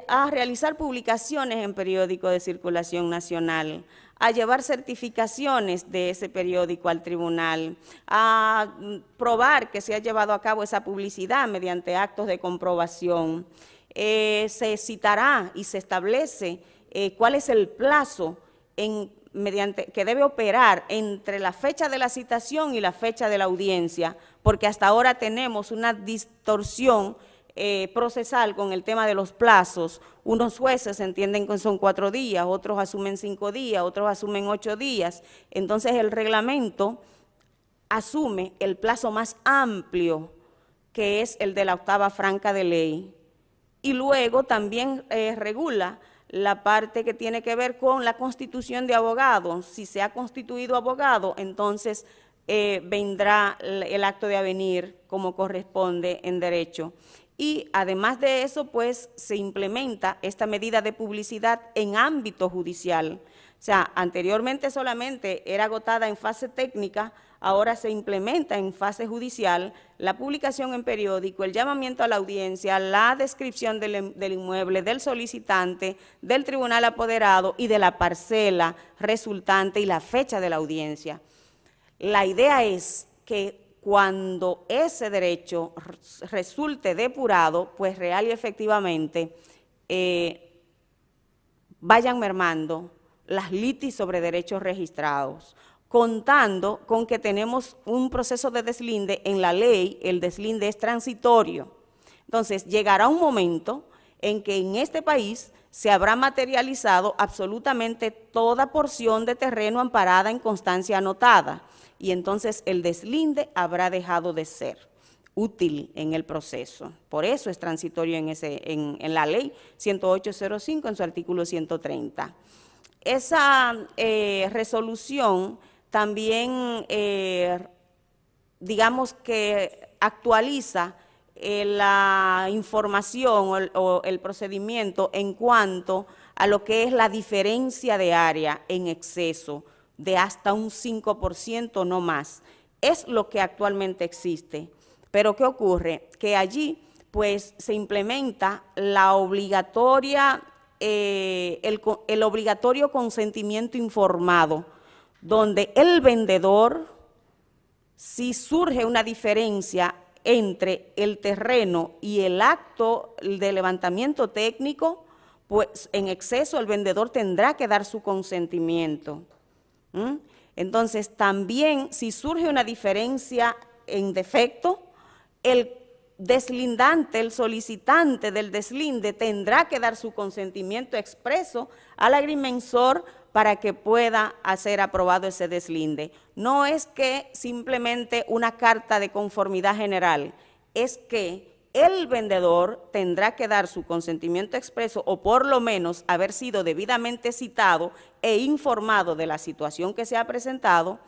a realizar publicaciones en periódico de circulación nacional, a llevar certificaciones de ese periódico al tribunal, a probar que se ha llevado a cabo esa publicidad mediante actos de comprobación. Se citará y se establece cuál es el plazo que debe operar entre la fecha de la citación y la fecha de la audiencia, porque hasta ahora tenemos una distorsión procesal con el tema de los plazos. Unos jueces entienden que son 4 días, otros asumen 5 días, otros asumen 8 días. Entonces el reglamento asume el plazo más amplio, que es el de la octava franca de ley. Y luego también regula la parte que tiene que ver con la constitución de abogados. Si se ha constituido abogado, entonces vendrá el acto de avenir como corresponde en derecho. Y además de eso, pues se implementa esta medida de publicidad en ámbito judicial. O sea, anteriormente solamente era agotada en fase técnica, ahora se implementa en fase judicial la publicación en periódico, el llamamiento a la audiencia, la descripción del inmueble, del solicitante, del tribunal apoderado y de la parcela resultante y la fecha de la audiencia. La idea es que cuando ese derecho resulte depurado, pues real y efectivamente vayan mermando las litis sobre derechos registrados, contando con que tenemos un proceso de deslinde en la ley, el deslinde es transitorio. Entonces, llegará un momento en que en este país se habrá materializado absolutamente toda porción de terreno amparada en constancia anotada, y entonces el deslinde habrá dejado de ser útil en el proceso. Por eso es transitorio en la ley 10805 en su artículo 130. Esa resolución también, digamos que actualiza la información o el procedimiento en cuanto a lo que es la diferencia de área en exceso de hasta un 5%, no más. Es lo que actualmente existe. Pero ¿qué ocurre? Que allí pues se implementa la obligatoria el obligatorio consentimiento informado, donde el vendedor, si surge una diferencia entre el terreno y el acto de levantamiento técnico, pues en exceso el vendedor tendrá que dar su consentimiento. Entonces, también si surge una diferencia en defecto, el deslindante, el solicitante del deslinde tendrá que dar su consentimiento expreso al agrimensor para que pueda hacer aprobado ese deslinde. No es que simplemente una carta de conformidad general, es que el vendedor tendrá que dar su consentimiento expreso o por lo menos haber sido debidamente citado e informado de la situación que se ha presentado,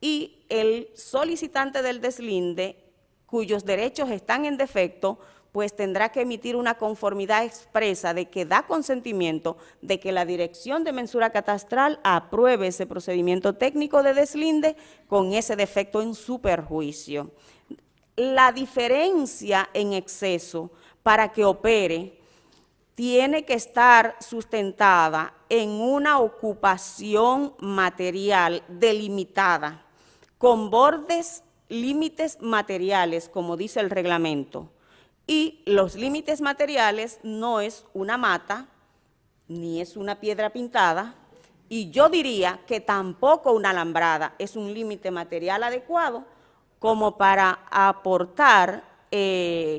y el solicitante del deslinde, cuyos derechos están en defecto, pues tendrá que emitir una conformidad expresa de que da consentimiento de que la Dirección de Mensura Catastral apruebe ese procedimiento técnico de deslinde con ese defecto en su perjuicio. La diferencia en exceso para que opere tiene que estar sustentada en una ocupación material delimitada, con bordes, límites materiales, como dice el reglamento. Y los límites materiales no es una mata, ni es una piedra pintada, y yo diría que tampoco una alambrada es un límite material adecuado como para aportar,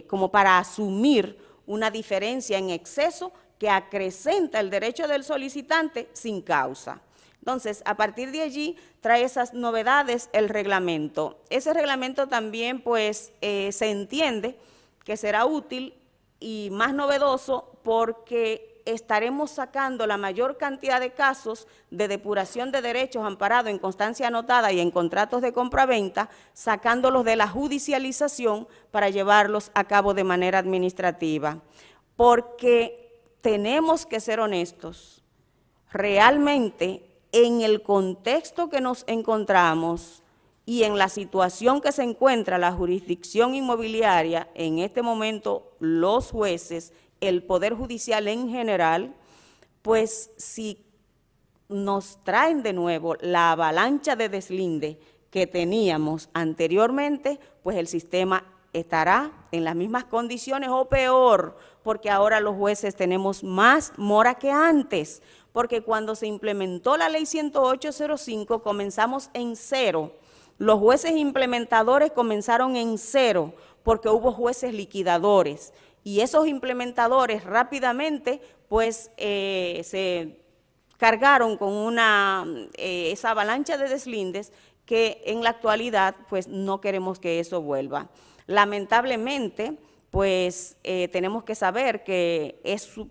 como para asumir una diferencia en exceso que acrecenta el derecho del solicitante sin causa. Entonces, a partir de allí, trae esas novedades el reglamento. Ese reglamento también, pues, se entiende que será útil y más novedoso porque estaremos sacando la mayor cantidad de casos de depuración de derechos amparados en constancia anotada y en contratos de compra-venta, sacándolos de la judicialización para llevarlos a cabo de manera administrativa. Porque tenemos que ser honestos, realmente en el contexto que nos encontramos y en la situación que se encuentra la jurisdicción inmobiliaria, en este momento los jueces, el Poder Judicial en general, pues si nos traen de nuevo la avalancha de deslinde que teníamos anteriormente, pues el sistema estará en las mismas condiciones o peor, porque ahora los jueces tenemos más mora que antes, porque cuando se implementó la ley 10805 comenzamos en cero. Los jueces implementadores comenzaron en cero porque hubo jueces liquidadores y esos implementadores rápidamente pues se cargaron con esa avalancha de deslindes que en la actualidad pues no queremos que eso vuelva. Lamentablemente pues tenemos que saber que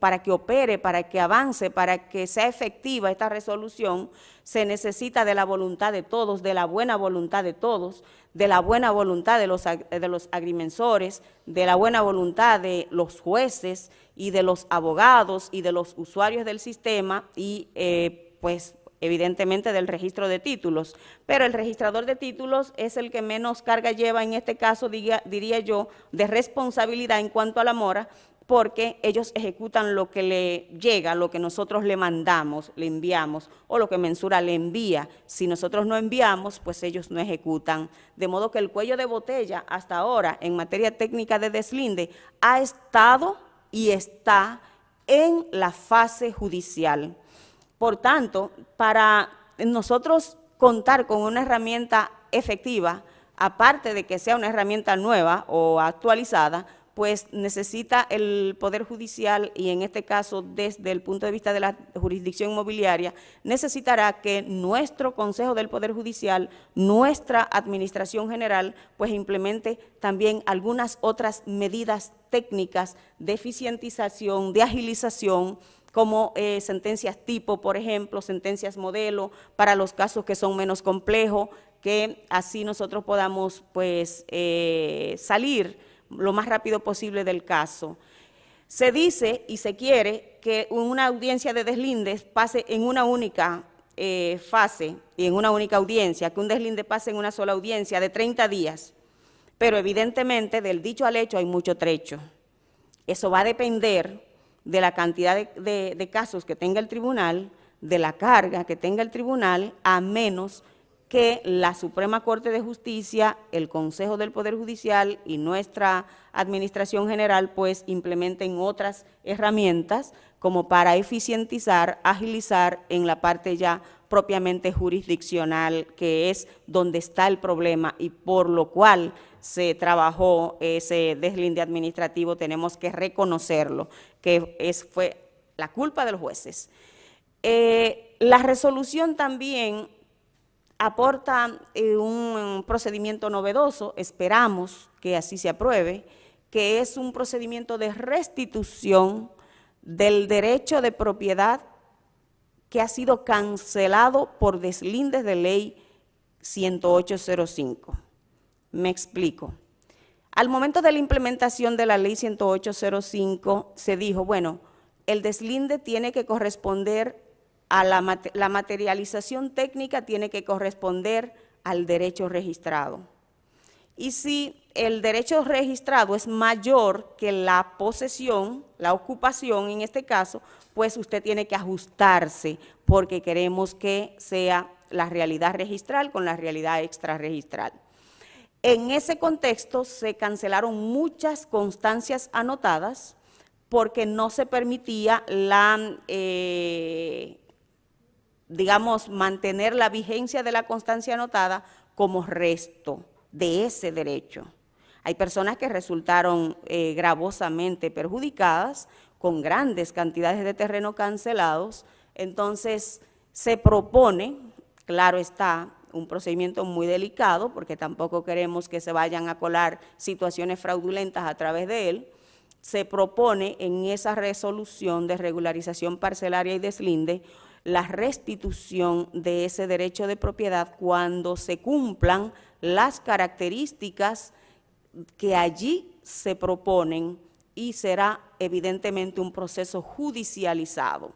para que opere, para que avance, para que sea efectiva esta resolución, se necesita de la voluntad de todos, de la buena voluntad de todos, de la buena voluntad de los agrimensores, de la buena voluntad de los jueces y de los abogados y de los usuarios del sistema y pues evidentemente del registro de títulos, pero el registrador de títulos es el que menos carga lleva en este caso, diría yo, de responsabilidad en cuanto a la mora, porque ellos ejecutan lo que le llega, lo que nosotros le mandamos, le enviamos, o lo que Mensura le envía. Si nosotros no enviamos, pues ellos no ejecutan. De modo que el cuello de botella hasta ahora, en materia técnica de deslinde, ha estado y está en la fase judicial. Por tanto, para nosotros contar con una herramienta efectiva, aparte de que sea una herramienta nueva o actualizada, pues necesita el Poder Judicial, y en este caso desde el punto de vista de la jurisdicción inmobiliaria, necesitará que nuestro Consejo del Poder Judicial, nuestra Administración General, pues implemente también algunas otras medidas técnicas de eficientización, de agilización, como sentencias tipo, por ejemplo, sentencias modelo, para los casos que son menos complejos, que así nosotros podamos pues salir lo más rápido posible del caso. Se dice y se quiere que una audiencia de deslindes pase en una única fase y en una única audiencia, que un deslinde pase en una sola audiencia de 30 días, pero evidentemente del dicho al hecho hay mucho trecho. Eso va a depender de la cantidad de casos que tenga el tribunal, de la carga que tenga el tribunal, a menos que la Suprema Corte de Justicia, el Consejo del Poder Judicial y nuestra Administración General pues implementen otras herramientas como para eficientizar, agilizar en la parte ya propiamente jurisdiccional, que es donde está el problema y por lo cual se trabajó ese deslinde administrativo. Tenemos que reconocerlo, que fue la culpa de los jueces. La resolución también aporta un procedimiento novedoso, esperamos que así se apruebe, que es un procedimiento de restitución del derecho de propiedad que ha sido cancelado por deslindes de ley 10805. Me explico. Al momento de la implementación de la ley 10805 se dijo, bueno, el deslinde tiene que corresponder a la materialización técnica, tiene que corresponder al derecho registrado. Y si el derecho registrado es mayor que la posesión, la ocupación en este caso, pues usted tiene que ajustarse porque queremos que sea la realidad registral con la realidad extrarregistral. En ese contexto se cancelaron muchas constancias anotadas porque no se permitía digamos, mantener la vigencia de la constancia anotada como resto de ese derecho. Hay personas que resultaron gravosamente perjudicadas con grandes cantidades de terreno cancelados, entonces se propone, claro está, un procedimiento muy delicado porque tampoco queremos que se vayan a colar situaciones fraudulentas a través de él. Se propone en esa resolución de regularización parcelaria y deslinde la restitución de ese derecho de propiedad cuando se cumplan las características que allí se proponen, y será evidentemente un proceso judicializado,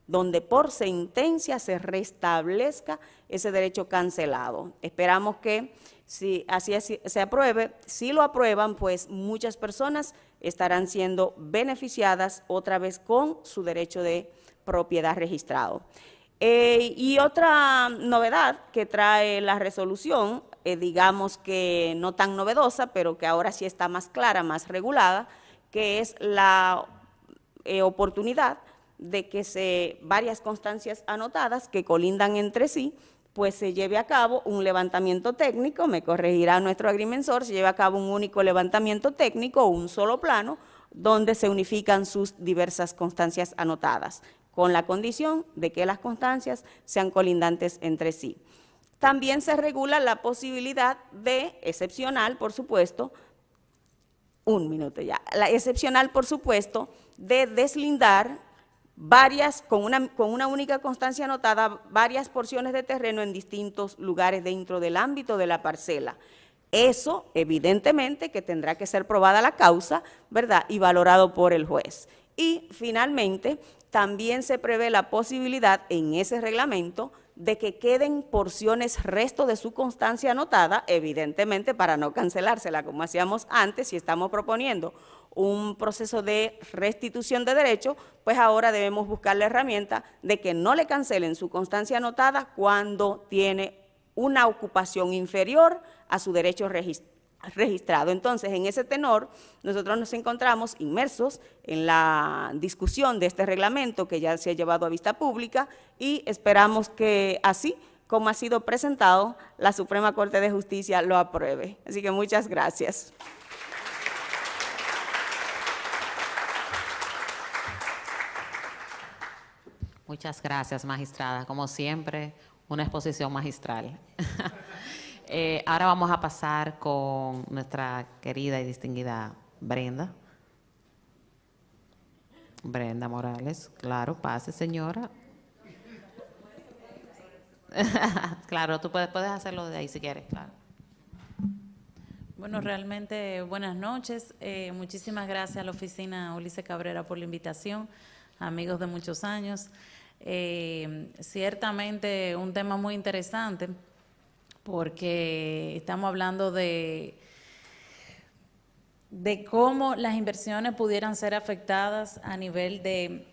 donde por sentencia se restablezca ese derecho cancelado. Esperamos que si así se apruebe, si lo aprueban, pues muchas personas estarán siendo beneficiadas otra vez con su derecho de propiedad registrado. Y otra novedad que trae la resolución, digamos que no tan novedosa, pero que ahora sí está más clara, más regulada, que es la oportunidad de que varias constancias anotadas que colindan entre sí, pues se lleve a cabo un levantamiento técnico, me corregirá nuestro agrimensor, se lleve a cabo un único levantamiento técnico, un solo plano, donde se unifican sus diversas constancias anotadas, con la condición de que las constancias sean colindantes entre sí. También se regula la posibilidad de, excepcional, por supuesto, de deslindar con una única constancia anotada, varias porciones de terreno en distintos lugares dentro del ámbito de la parcela. Eso, evidentemente, que tendrá que ser probada la causa, ¿verdad?, y valorado por el juez. Y, finalmente, también se prevé la posibilidad en ese reglamento de que queden porciones resto de su constancia anotada, evidentemente para no cancelársela como hacíamos antes. Si estamos proponiendo un proceso de restitución de derecho, pues ahora debemos buscar la herramienta de que no le cancelen su constancia anotada cuando tiene una ocupación inferior a su derecho registrado. Entonces, en ese tenor, nosotros nos encontramos inmersos en la discusión de este reglamento que ya se ha llevado a vista pública y esperamos que así como ha sido presentado, la Suprema Corte de Justicia lo apruebe. Así que muchas gracias. Muchas gracias, magistrada. Como siempre, una exposición magistral. Ahora vamos a pasar con nuestra querida y distinguida Brenda. Brenda Morales, claro, pase, señora. Claro, tú puedes hacerlo de ahí si quieres, claro. Bueno, realmente buenas noches. Muchísimas gracias a la oficina Ulises Cabrera por la invitación, amigos de muchos años. Ciertamente un tema muy interesante porque estamos hablando de cómo las inversiones pudieran ser afectadas a nivel de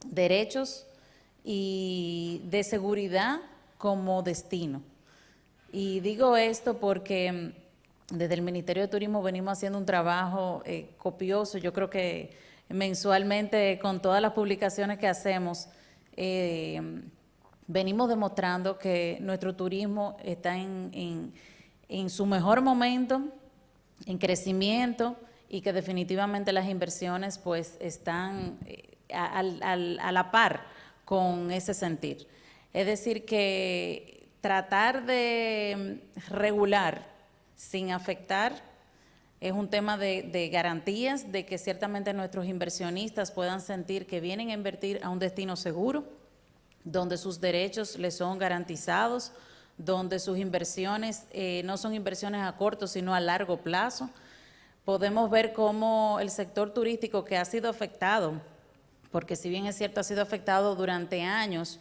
derechos y de seguridad como destino. Y digo esto porque desde el Ministerio de Turismo venimos haciendo un trabajo copioso. Yo creo que mensualmente con todas las publicaciones que hacemos venimos demostrando que nuestro turismo está en su mejor momento, en crecimiento, y que definitivamente las inversiones pues están a la par con ese sentir. Es decir, que tratar de regular sin afectar es un tema de garantías, de que ciertamente nuestros inversionistas puedan sentir que vienen a invertir a un destino seguro, donde sus derechos les son garantizados, donde sus inversiones no son inversiones a corto, sino a largo plazo. Podemos ver cómo el sector turístico, que ha sido afectado, porque si bien es cierto ha sido afectado durante años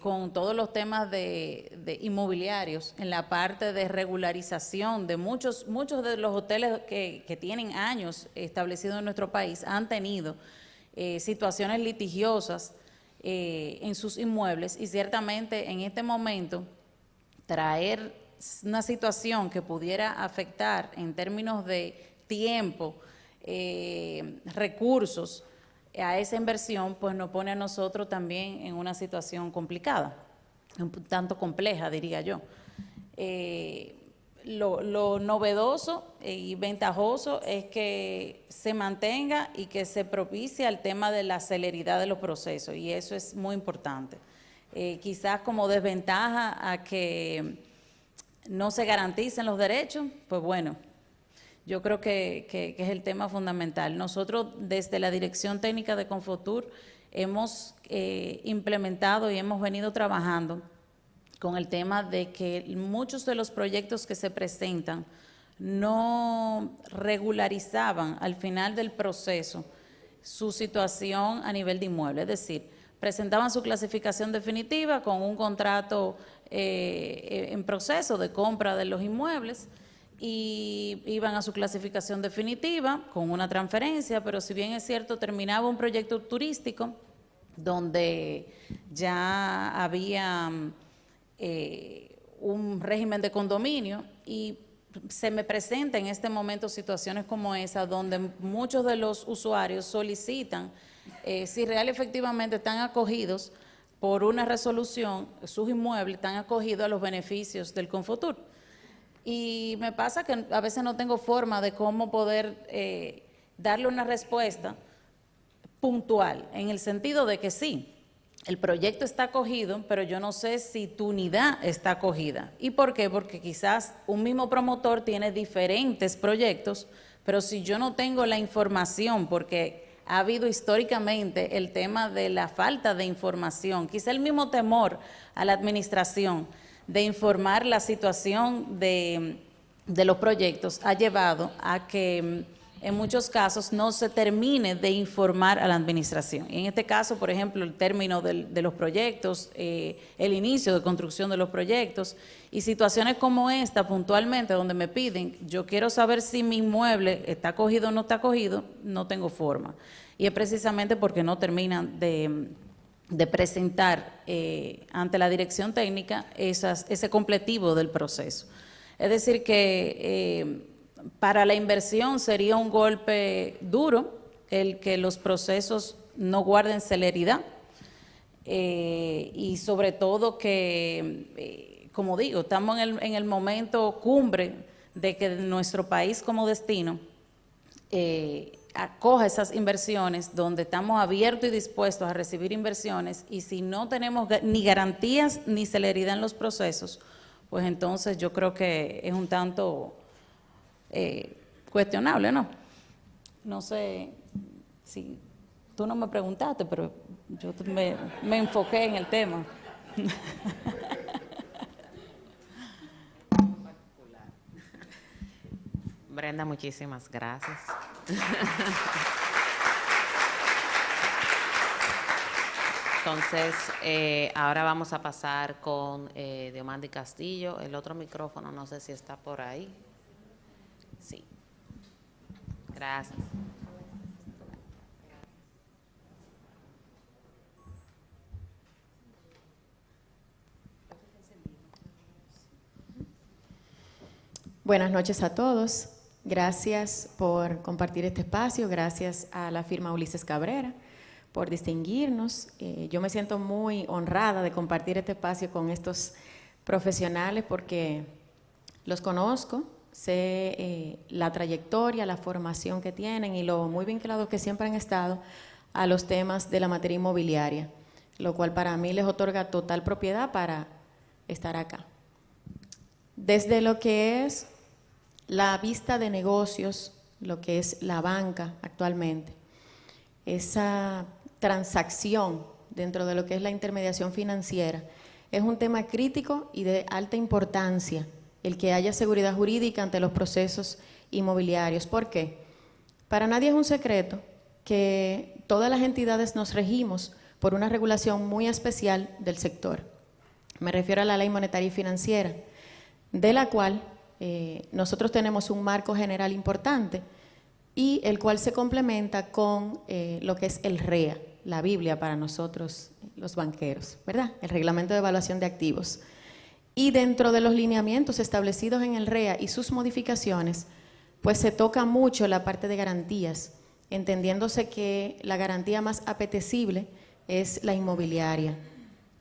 con todos los temas de inmobiliarios, en la parte de regularización de muchos de los hoteles que tienen años establecidos en nuestro país, han tenido situaciones litigiosas en sus inmuebles, y ciertamente en este momento traer una situación que pudiera afectar en términos de tiempo, recursos a esa inversión, pues nos pone a nosotros también en una situación complicada, un tanto compleja, diría yo. Lo novedoso y ventajoso es que se mantenga y que se propicie el tema de la celeridad de los procesos, y eso es muy importante. Quizás como desventaja a que no se garanticen los derechos, pues bueno, yo creo que es el tema fundamental. Nosotros desde la Dirección Técnica de Confotur hemos implementado y hemos venido trabajando con el tema de que muchos de los proyectos que se presentan no regularizaban al final del proceso su situación a nivel de inmueble, es decir, presentaban su clasificación definitiva con un contrato en proceso de compra de los inmuebles y iban a su clasificación definitiva con una transferencia, pero si bien es cierto, terminaba un proyecto turístico donde ya había un régimen de condominio, y se me presenta en este momento situaciones como esa, donde muchos de los usuarios solicitan si real efectivamente están acogidos por una resolución, sus inmuebles están acogidos a los beneficios del Confotur. Y me pasa que a veces no tengo forma de cómo poder darle una respuesta puntual, en el sentido de que sí, el proyecto está acogido, pero yo no sé si tu unidad está acogida. ¿Y por qué? Porque quizás un mismo promotor tiene diferentes proyectos, pero si yo no tengo la información, porque ha habido históricamente el tema de la falta de información, quizá el mismo temor a la administración de informar la situación de los proyectos ha llevado a que en muchos casos no se termine de informar a la administración. En este caso, por ejemplo, el término de los proyectos, el inicio de construcción de los proyectos y situaciones como esta puntualmente donde me piden, yo quiero saber si mi inmueble está acogido o no está acogido, no tengo forma. Y es precisamente porque no terminan de presentar ante la dirección técnica ese completivo del proceso. Es decir que para la inversión sería un golpe duro el que los procesos no guarden celeridad y sobre todo que, como digo, estamos en el momento cumbre de que nuestro país como destino acoja esas inversiones, donde estamos abiertos y dispuestos a recibir inversiones, y si no tenemos ni garantías ni celeridad en los procesos, pues entonces yo creo que es un tanto cuestionable, ¿no? No sé si tú no me preguntaste, pero yo me enfoqué en el tema. Brenda, muchísimas gracias. Entonces, ahora vamos a pasar con Diomandi Castillo. El otro micrófono, no sé si está por ahí. Sí. Gracias. Buenas noches a todos. Gracias por compartir este espacio. Gracias a la firma Ulises Cabrera por distinguirnos. Yo me siento muy honrada de compartir este espacio con estos profesionales porque los conozco, sé la trayectoria, la formación que tienen y lo muy vinculados que siempre han estado a los temas de la materia inmobiliaria, lo cual para mí les otorga total propiedad para estar acá. Desde lo que es la vista de negocios, lo que es la banca actualmente, esa transacción dentro de lo que es la intermediación financiera, es un tema crítico y de alta importancia el que haya seguridad jurídica ante los procesos inmobiliarios. ¿Por qué? Para nadie es un secreto que todas las entidades nos regimos por una regulación muy especial del sector. Me refiero a la Ley Monetaria y Financiera, de la cual nosotros tenemos un marco general importante y el cual se complementa con lo que es el REA, la Biblia para nosotros los banqueros, ¿verdad? El Reglamento de Evaluación de Activos. Y dentro de los lineamientos establecidos en el REA y sus modificaciones, pues se toca mucho la parte de garantías, entendiéndose que la garantía más apetecible es la inmobiliaria.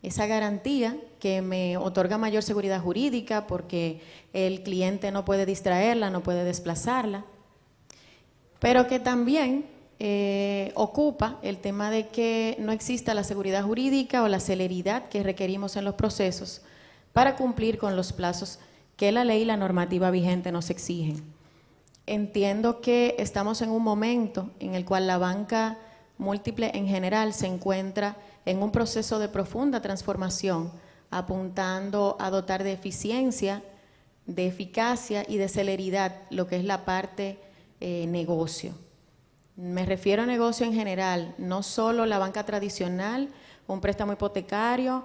Esa garantía que me otorga mayor seguridad jurídica porque el cliente no puede distraerla, no puede desplazarla, pero que también ocupa el tema de que no exista la seguridad jurídica o la celeridad que requerimos en los procesos para cumplir con los plazos que la ley y la normativa vigente nos exigen. Entiendo que estamos en un momento en el cual la banca múltiple en general se encuentra en un proceso de profunda transformación, apuntando a dotar de eficiencia, de eficacia y de celeridad lo que es la parte negocio. Me refiero a negocio en general, no solo la banca tradicional, un préstamo hipotecario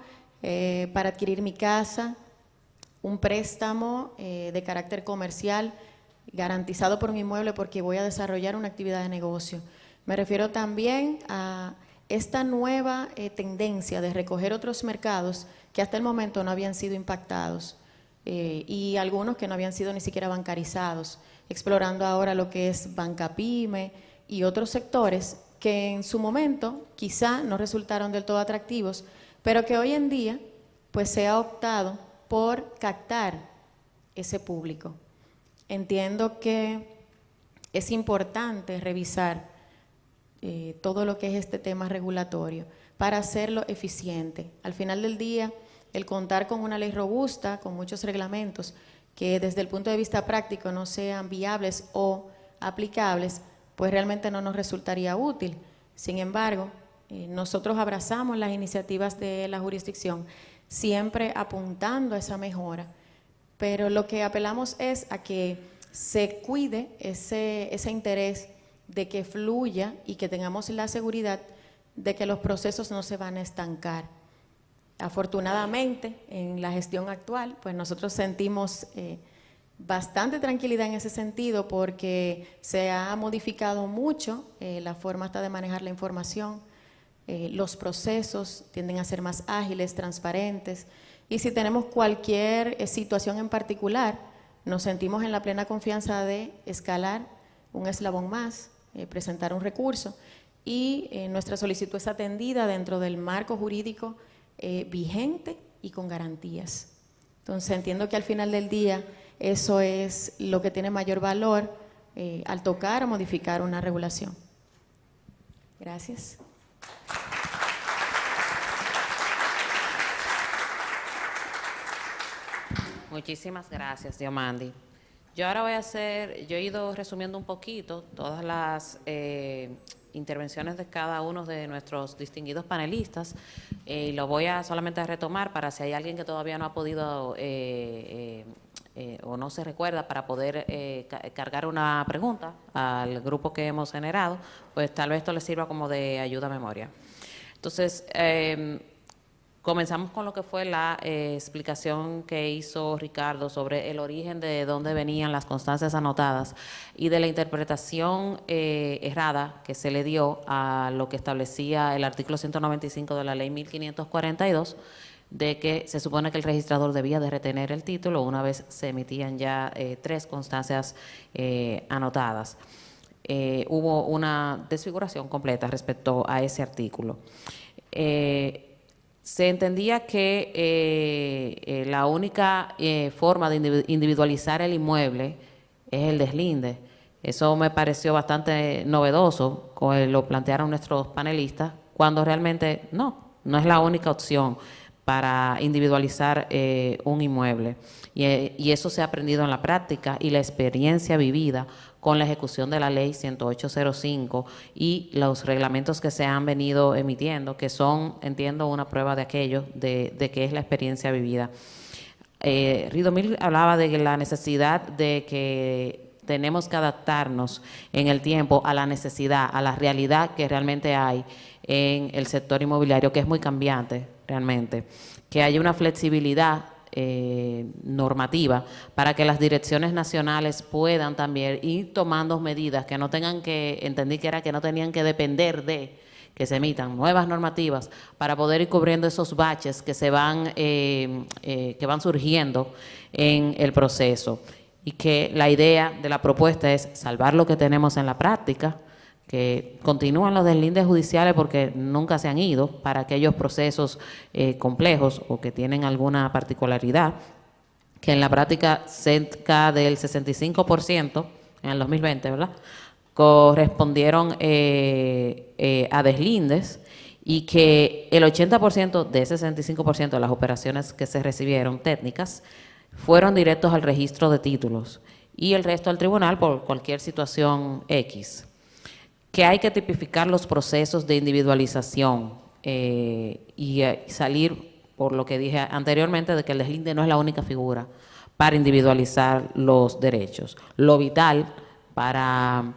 para adquirir mi casa, un préstamo de carácter comercial garantizado por mi inmueble porque voy a desarrollar una actividad de negocio. Me refiero también a esta nueva tendencia de recoger otros mercados que hasta el momento no habían sido impactados y algunos que no habían sido ni siquiera bancarizados, explorando ahora lo que es banca pyme y otros sectores que en su momento quizá no resultaron del todo atractivos, pero que hoy en día pues se ha optado por captar ese público. Entiendo que es importante revisar todo lo que es este tema regulatorio para hacerlo eficiente. Al final del día, el contar con una ley robusta, con muchos reglamentos que desde el punto de vista práctico no sean viables o aplicables, pues realmente no nos resultaría útil. Sin embargo, nosotros abrazamos las iniciativas de la jurisdicción, siempre apuntando a esa mejora, pero lo que apelamos es a que se cuide ese interés de que fluya y que tengamos la seguridad de que los procesos no se van a estancar. Afortunadamente, en la gestión actual, pues nosotros sentimos bastante tranquilidad en ese sentido porque se ha modificado mucho la forma hasta de manejar la información, los procesos tienden a ser más ágiles, transparentes, y si tenemos cualquier situación en particular, nos sentimos en la plena confianza de escalar un eslabón más, presentar un recurso, y nuestra solicitud es atendida dentro del marco jurídico vigente y con garantías. Entonces entiendo que al final del día eso es lo que tiene mayor valor al tocar o modificar una regulación. Gracias. Muchísimas gracias, Diomandi. Yo ahora yo he ido resumiendo un poquito todas las intervenciones de cada uno de nuestros distinguidos panelistas y lo voy a solamente a retomar para si hay alguien que todavía no ha podido o no se recuerda para poder cargar una pregunta al grupo que hemos generado, pues tal vez esto les sirva como de ayuda a memoria. Entonces, comenzamos con lo que fue la explicación que hizo Ricardo sobre el origen de dónde venían las constancias anotadas y de la interpretación errada que se le dio a lo que establecía el artículo 195 de la ley 1542, de que se supone que el registrador debía de retener el título una vez se emitían ya 3 constancias anotadas. Hubo una desfiguración completa respecto a ese artículo. Se entendía que la única forma de individualizar el inmueble es el deslinde. Eso me pareció bastante novedoso, lo plantearon nuestros panelistas, cuando realmente no es la única opción para individualizar un inmueble. Y eso se ha aprendido en la práctica y la experiencia vivida con la ejecución de la ley 10805 y los reglamentos que se han venido emitiendo, que son, entiendo, una prueba de aquello, de que es la experiencia vivida. Ridomil hablaba de la necesidad de que tenemos que adaptarnos en el tiempo a la necesidad, a la realidad que realmente hay en el sector inmobiliario, que es muy cambiante realmente, que haya una flexibilidad normativa para que las direcciones nacionales puedan también ir tomando medidas que no tengan que, entendí que era que no tenían que depender de que se emitan nuevas normativas para poder ir cubriendo esos baches que que van surgiendo en el proceso, y que la idea de la propuesta es salvar lo que tenemos en la práctica, que continúan los deslindes judiciales porque nunca se han ido para aquellos procesos complejos o que tienen alguna particularidad, que en la práctica cerca del 65% en el 2020, ¿verdad?, correspondieron a deslindes, y que el 80% de ese 65% de las operaciones que se recibieron técnicas fueron directos al registro de títulos y el resto al tribunal por cualquier situación X. Que hay que tipificar los procesos de individualización y salir, por lo que dije anteriormente, de que el deslinde no es la única figura para individualizar los derechos. Lo vital para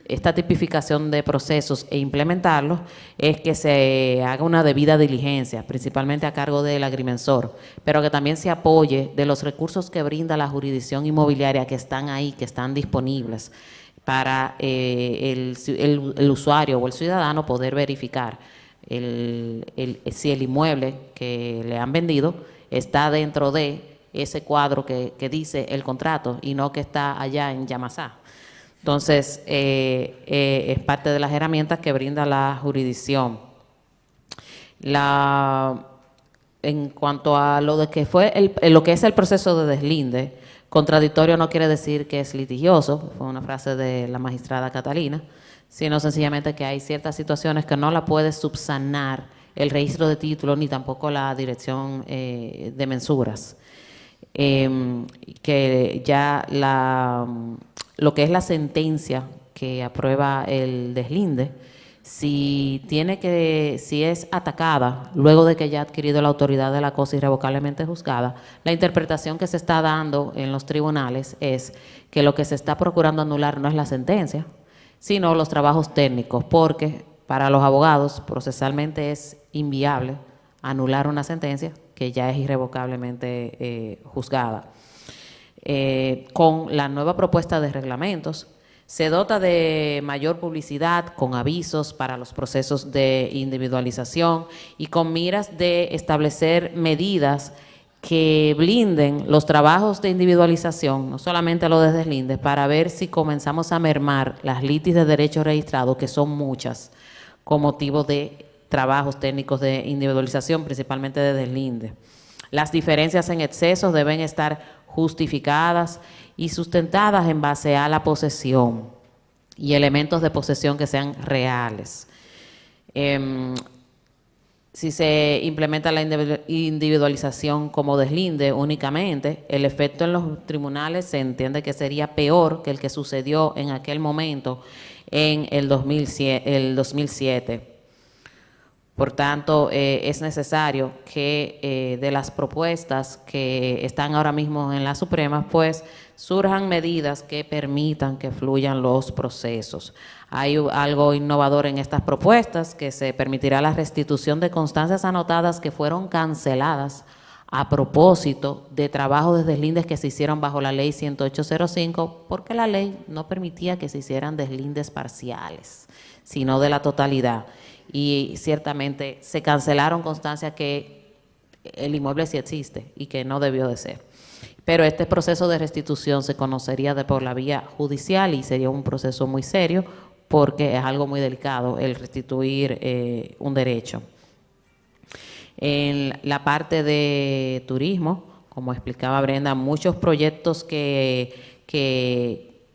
esta tipificación de procesos e implementarlos es que se haga una debida diligencia, principalmente a cargo del agrimensor, pero que también se apoye de los recursos que brinda la jurisdicción inmobiliaria que están ahí, que están disponibles, para el usuario o el ciudadano poder verificar si el inmueble que le han vendido está dentro de ese cuadro que dice el contrato y no que está allá en Yamasá. Entonces, es parte de las herramientas que brinda la jurisdicción. En cuanto a lo de que fue lo que es el proceso de deslinde, contradictorio no quiere decir que es litigioso, fue una frase de la magistrada Catalina, sino sencillamente que hay ciertas situaciones que no la puede subsanar el registro de títulos ni tampoco la dirección de mensuras. Que ya lo que es la sentencia que aprueba el deslinde si es atacada luego de que ya ha adquirido la autoridad de la cosa irrevocablemente juzgada, la interpretación que se está dando en los tribunales es que lo que se está procurando anular no es la sentencia, sino los trabajos técnicos, porque para los abogados procesalmente es inviable anular una sentencia que ya es irrevocablemente juzgada. Con la nueva propuesta de reglamentos, se dota de mayor publicidad con avisos para los procesos de individualización y con miras de establecer medidas que blinden los trabajos de individualización, no solamente los de deslindes, para ver si comenzamos a mermar las litis de derecho registrado, que son muchas, con motivo de trabajos técnicos de individualización, principalmente de deslinde. Las diferencias en excesos deben estar justificadas y sustentadas en base a la posesión y elementos de posesión que sean reales. Si se implementa la individualización como deslinde únicamente, el efecto en los tribunales se entiende que sería peor que el que sucedió en aquel momento en el 2007. Por tanto, es necesario que de las propuestas que están ahora mismo en la Suprema, pues surjan medidas que permitan que fluyan los procesos. Hay algo innovador en estas propuestas, que se permitirá la restitución de constancias anotadas que fueron canceladas a propósito de trabajos de deslindes que se hicieron bajo la ley 10805, porque la ley no permitía que se hicieran deslindes parciales, sino de la totalidad. Y ciertamente se cancelaron constancias que el inmueble sí existe y que no debió de ser. Pero este proceso de restitución se conocería por la vía judicial y sería un proceso muy serio porque es algo muy delicado el restituir un derecho. En la parte de turismo, como explicaba Brenda, muchos proyectos que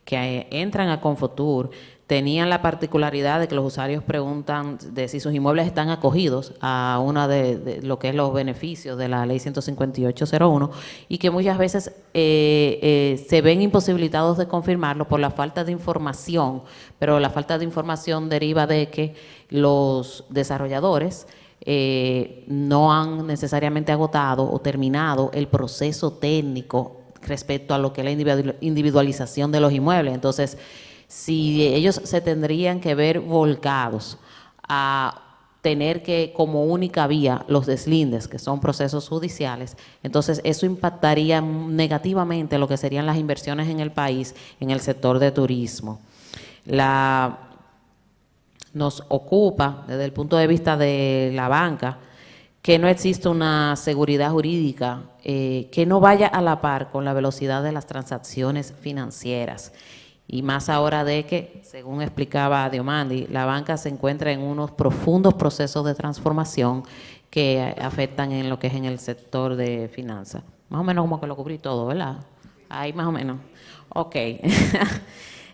entran a Confotur tenían la particularidad de que los usuarios preguntan de si sus inmuebles están acogidos a una de lo que es los beneficios de la ley 15801 y que muchas veces se ven imposibilitados de confirmarlo por la falta de información, pero la falta de información deriva de que los desarrolladores no han necesariamente agotado o terminado el proceso técnico respecto a lo que es la individualización de los inmuebles. Entonces, si ellos se tendrían que ver volcados a tener que como única vía los deslindes, que son procesos judiciales, entonces eso impactaría negativamente lo que serían las inversiones en el país, en el sector de turismo. Nos ocupa, desde el punto de vista de la banca, que no existe una seguridad jurídica que no vaya a la par con la velocidad de las transacciones financieras. Y más ahora de que, según explicaba Diomandi, la banca se encuentra en unos profundos procesos de transformación que afectan en lo que es en el sector de finanzas. Más o menos como que lo cubrí todo, ¿verdad? Ahí más o menos. Ok.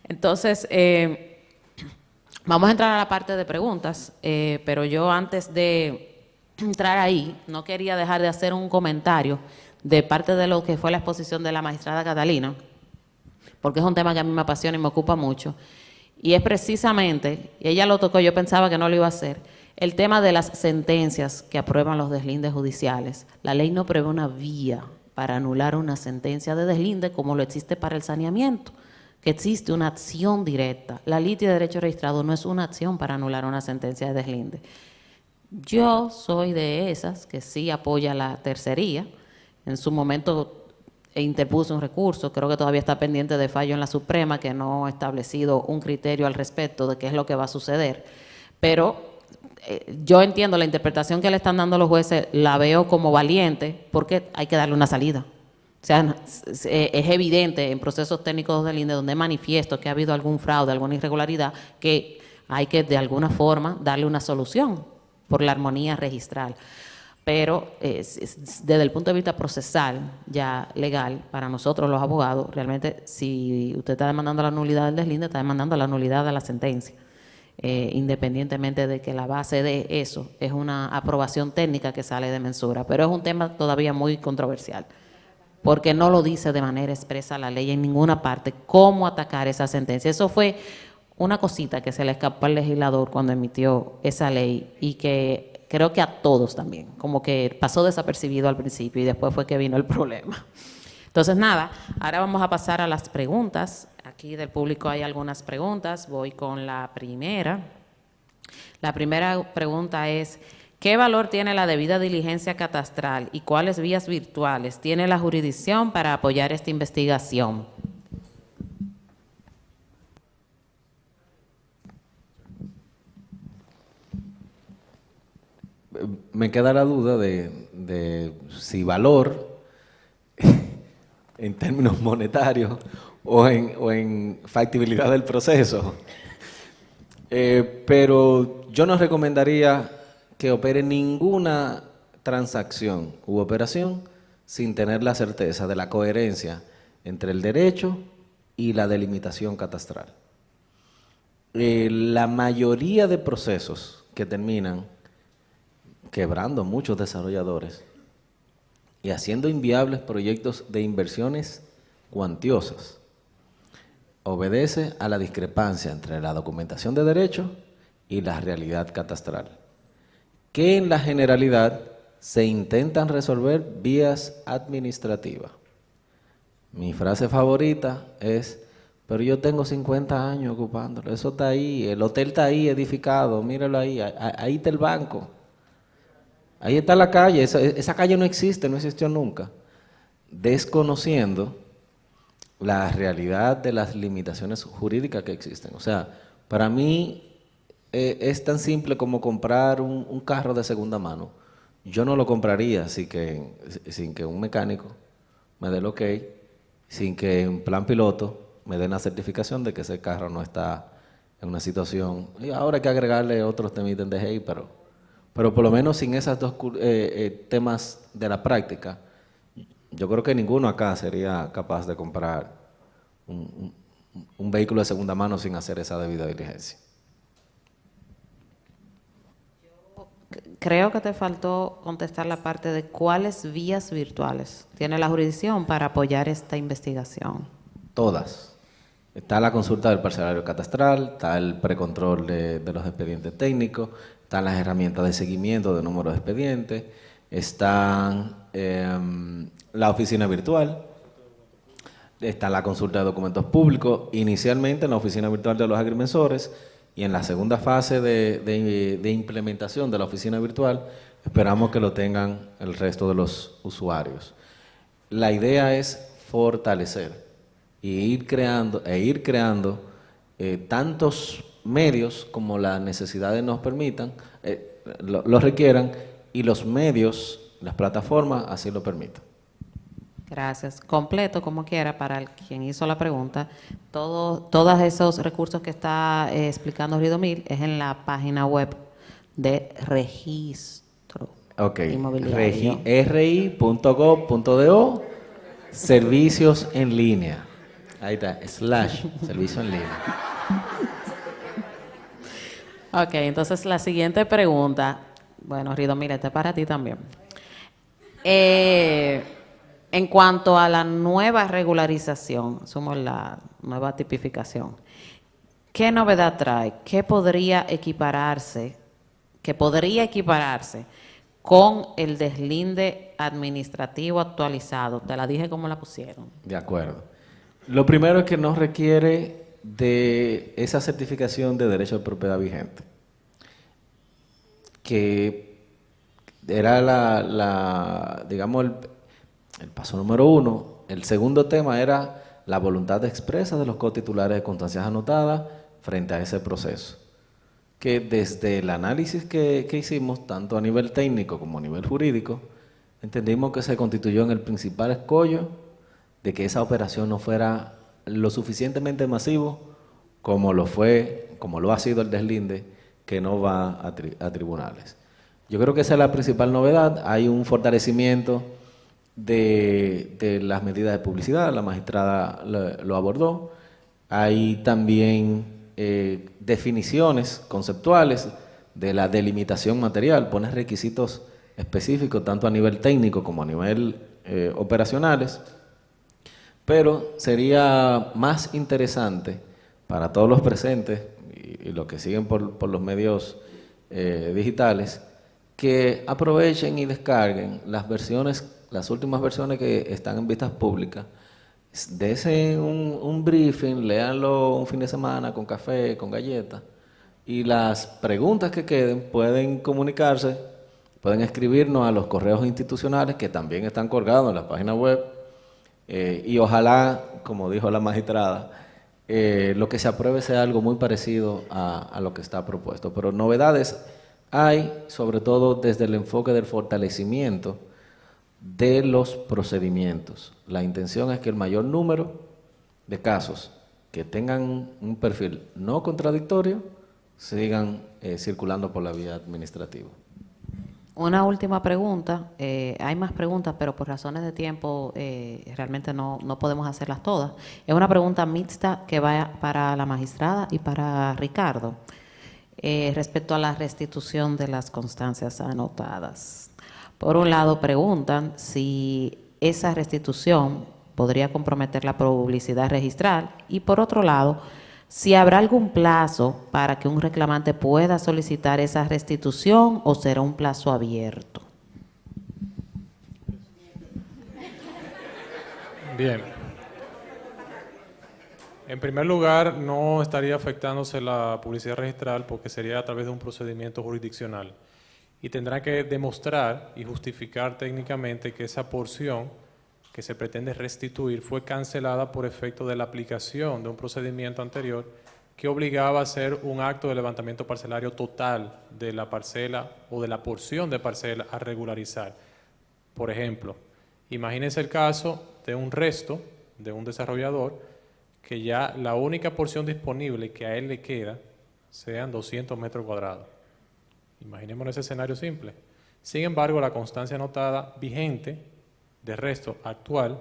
Entonces, vamos a entrar a la parte de preguntas, pero yo antes de entrar ahí, no quería dejar de hacer un comentario de parte de lo que fue la exposición de la magistrada Catalina, porque es un tema que a mí me apasiona y me ocupa mucho, y es precisamente, y ella lo tocó, yo pensaba que no lo iba a hacer, el tema de las sentencias que aprueban los deslindes judiciales. La ley no prevé una vía para anular una sentencia de deslinde como lo existe para el saneamiento, que existe una acción directa. La litis de derecho registrado no es una acción para anular una sentencia de deslinde. Yo soy de esas que sí apoya la tercería. En su momento interpuso un recurso, creo que todavía está pendiente de fallo en la Suprema, que no ha establecido un criterio al respecto de qué es lo que va a suceder. Pero yo entiendo la interpretación que le están dando los jueces, la veo como valiente, porque hay que darle una salida. O sea, es evidente en procesos técnicos de deslinde donde manifiesto que ha habido algún fraude, alguna irregularidad, que hay que de alguna forma darle una solución por la armonía registral. Pero desde el punto de vista procesal, ya legal, para nosotros los abogados, realmente si usted está demandando la nulidad del deslinde, está demandando la nulidad de la sentencia, independientemente de que la base de eso es una aprobación técnica que sale de mensura. Pero es un tema todavía muy controversial, porque no lo dice de manera expresa la ley en ninguna parte cómo atacar esa sentencia. Eso fue una cosita que se le escapó al legislador cuando emitió esa ley y que creo que a todos también, como que pasó desapercibido al principio y después fue que vino el problema. Entonces, nada, ahora vamos a pasar a las preguntas. Aquí del público hay algunas preguntas. Voy con la primera. La primera pregunta es, ¿qué valor tiene la debida diligencia catastral y cuáles vías virtuales tiene la jurisdicción para apoyar esta investigación? Me queda la duda de si valor en términos monetarios o en factibilidad del proceso. Pero yo no recomendaría que opere ninguna transacción u operación sin tener la certeza de la coherencia entre el derecho y la delimitación catastral. La mayoría de procesos que terminan quebrando muchos desarrolladores y haciendo inviables proyectos de inversiones cuantiosas, obedece a la discrepancia entre la documentación de derecho y la realidad catastral, que en la generalidad se intentan resolver vías administrativas. Mi frase favorita es, pero yo tengo 50 años ocupándolo, eso está ahí, el hotel está ahí edificado, míralo ahí, ahí está el banco. Ahí está la calle, esa calle no existe, no existió nunca, desconociendo la realidad de las limitaciones jurídicas que existen. O sea, para mí es tan simple como comprar un carro de segunda mano. Yo no lo compraría sin que un mecánico me dé el ok, sin que en plan piloto me den la certificación de que ese carro no está en una situación. Y ahora hay que agregarle otros temitas de hey, pero por lo menos sin esos dos temas de la práctica, yo creo que ninguno acá sería capaz de comprar un vehículo de segunda mano sin hacer esa debida diligencia. Creo que te faltó contestar la parte de cuáles vías virtuales tiene la jurisdicción para apoyar esta investigación. Todas. Está la consulta del parcelario catastral, está el precontrol de los expedientes técnicos, están las herramientas de seguimiento de números de expedientes, están la oficina virtual, está la consulta de documentos públicos, inicialmente en la oficina virtual de los agrimensores y en la segunda fase de implementación de la oficina virtual esperamos que lo tengan el resto de los usuarios. La idea es fortalecer y ir creando tantos medios como las necesidades nos permitan, lo requieran, y los medios, las plataformas, así lo permitan. Gracias. Completo, como quiera, para quien hizo la pregunta. Todos esos recursos que está explicando Ridomil es en la página web de registro inmobiliario. ri.gov.do, servicios en línea. Ahí está, /servicio en línea. Ok, entonces la siguiente pregunta, bueno, Ridomil, este es para ti también. En cuanto a la nueva regularización, somos la nueva tipificación, ¿qué novedad trae? ¿Qué podría equipararse con el deslinde administrativo actualizado? Te la dije como la pusieron. De acuerdo. Lo primero es que no requiere de esa certificación de derecho de propiedad vigente, que era digamos, el paso número 1. El segundo tema era la voluntad expresa de los cotitulares de constancias anotadas frente a ese proceso, que desde el análisis que hicimos, tanto a nivel técnico como a nivel jurídico, entendimos que se constituyó en el principal escollo de que esa operación no fuera lo suficientemente masivo como lo ha sido el deslinde, que no va a tribunales. Yo creo que esa es la principal novedad. Hay un fortalecimiento de las medidas de publicidad, la magistrada lo abordó. Hay también definiciones conceptuales de la delimitación material, pone requisitos específicos tanto a nivel técnico como a nivel operacionales, pero sería más interesante para todos los presentes y los que siguen por los medios digitales, que aprovechen y descarguen las últimas versiones que están en vistas públicas. Desen un briefing, léanlo un fin de semana con café, con galletas, y las preguntas que queden pueden comunicarse, pueden escribirnos a los correos institucionales que también están colgados en la página web, y ojalá, como dijo la magistrada, lo que se apruebe sea algo muy parecido a lo que está propuesto. Pero novedades hay, sobre todo desde el enfoque del fortalecimiento de los procedimientos. La intención es que el mayor número de casos que tengan un perfil no contradictorio sigan circulando por la vía administrativa. Una última pregunta. Hay más preguntas, pero por razones de tiempo realmente no podemos hacerlas todas. Es una pregunta mixta que va para la magistrada y para Ricardo, respecto a la restitución de las constancias anotadas. Por un lado, preguntan si esa restitución podría comprometer la publicidad registral, y por otro lado, si habrá algún plazo para que un reclamante pueda solicitar esa restitución o será un plazo abierto. Bien. En primer lugar, no estaría afectándose la publicidad registral porque sería a través de un procedimiento jurisdiccional. Y tendrá que demostrar y justificar técnicamente que esa porción que se pretende restituir fue cancelada por efecto de la aplicación de un procedimiento anterior que obligaba a hacer un acto de levantamiento parcelario total de la parcela o de la porción de parcela a regularizar. Por ejemplo, imagínense el caso de un resto de un desarrollador que ya la única porción disponible que a él le queda sean 200 metros cuadrados. Imaginemos ese escenario simple. Sin embargo, la constancia anotada vigente de resto actual